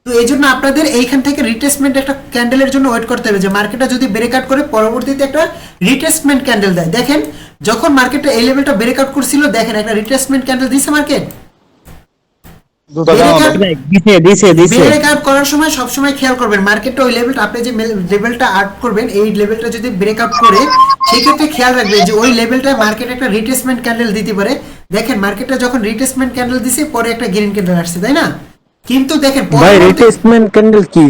তো এই জন্য আপনাদের এইখান থেকে রিটেস্টমেন্ট একটা ক্যান্ডেলের জন্য ওয়েট করতে হবে যে মার্কেটটা যদি ব্রেকআউট করে পরবর্তীতে একটা রিটেস্টমেন্ট ক্যান্ডেল দেয়। দেখেন যখন মার্কেটটা এই লেভেলটা ব্রেকআউট করছিল, দেখেন একটা রিটেস্টমেন্ট ক্যান্ডেল দিছে মার্কেট। ব্রেকআউট করার সময় সবসময় খেয়াল করবেন মার্কেটটা ওই লেভেলটা, আপনি যে লেভেলটা আর্ট করবেন এই লেভেলটা যদি ব্রেকআউট করে, সেক্ষেত্রে খেয়াল রাখবেন যে ওই লেভেলটায় মার্কেট একটা রিটেস্টমেন্ট ক্যান্ডেল দিতে পারে। দেখেন মার্কেটটা যখন রিটেস্টমেন্ট ক্যান্ডেল দিছে, পরে একটা গ্রিন ক্যান্ডেল আসছে, তাই না? কিন্তু দেখেন ভাই রিটেস্টমেন্ট ক্যান্ডেল কি?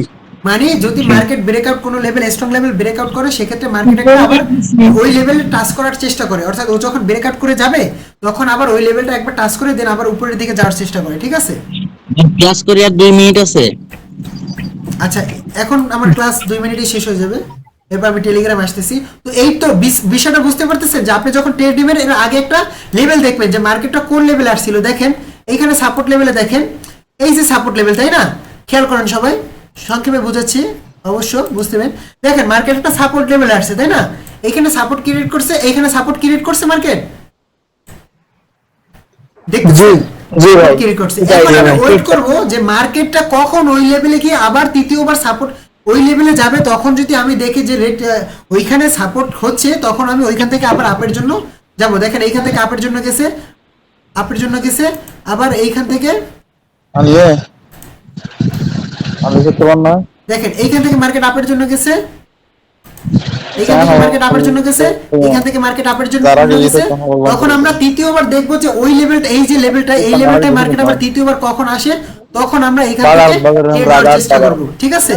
মানে যদি মার্কেট ব্রেকআউট কোনো লেভেল স্ট্রং লেভেল ব্রেকআউট করে, সেক্ষেত্রে মার্কেট একটা আবার ওই লেভেলে টাচ করার চেষ্টা করে, অর্থাৎ ও যখন ব্রেকআউট করে যাবে তখন আবার ওই লেভেলটা একবার টাচ করে দেন আবার উপরের দিকে যাওয়ার চেষ্টা করে, ঠিক আছে? ক্লাস করি আর 2 মিনিট আছে। আচ্ছা এখন আমার ক্লাস 2 মিনিটে শেষ হয়ে যাবে, এরপর আমি টেলিগ্রাম আসতেছি। তো এই তো বিষয়টা বুঝতে পারতেছেন যে আপনি যখন ট্রেড নেবেন এর আগে একটা লেভেল দেখবেন যে মার্কেটটা কোন লেভেলে আসছিল। দেখেন এইখানে সাপোর্ট লেভেলে, দেখেন এই যে সাপোর্ট লেভেল, তাই না? খেয়াল করেন সবাই, সংক্ষেপে বুঝাচ্ছি, অবশ্য বুঝতে পারেন। দেখেন মার্কেট একটা সাপোর্ট লেভেলে আসছে, তাই না? এখানে সাপোর্ট ক্রিয়েট করছে, এইখানে সাপোর্ট ক্রিয়েট করছে মার্কেট, দেখতেছেন ক্রিয়েট করছে। এখন আমি ওয়েট করব যে মার্কেটটা কখন ওই লেভেলে গিয়ে আবার তৃতীয়বার সাপোর্ট ওই লেভেলে যাবে। তখন যদি আমি দেখি যে রেট ওইখানে সাপোর্ট হচ্ছে, তখন আমি ওইখান থেকে আবার আপের জন্য যাব। দেখেন এইখান থেকে আপের জন্য গেছে, আপের জন্য গেছে, আবার এইখান থেকে দেখেন এইখান থেকে মার্কেট আপের জন্য গেছে, এইখান থেকে মার্কেট আপের জন্য গেছে, এখান থেকে মার্কেট আপের জন্য গেছে। তখন আমরা তৃতীয়বার দেখবো যে ওই লেভেলটা, এই যে লেভেলটা, এই লেভেলটায় মার্কেট আবার তৃতীয়বার কখন আসে, তখন আমরা এখান থেকে ট্রেড করার চেষ্টা করব, ঠিক আছে?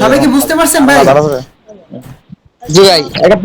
সবাই কি বুঝতে পারছেন ভাই? জি ভাই, এটা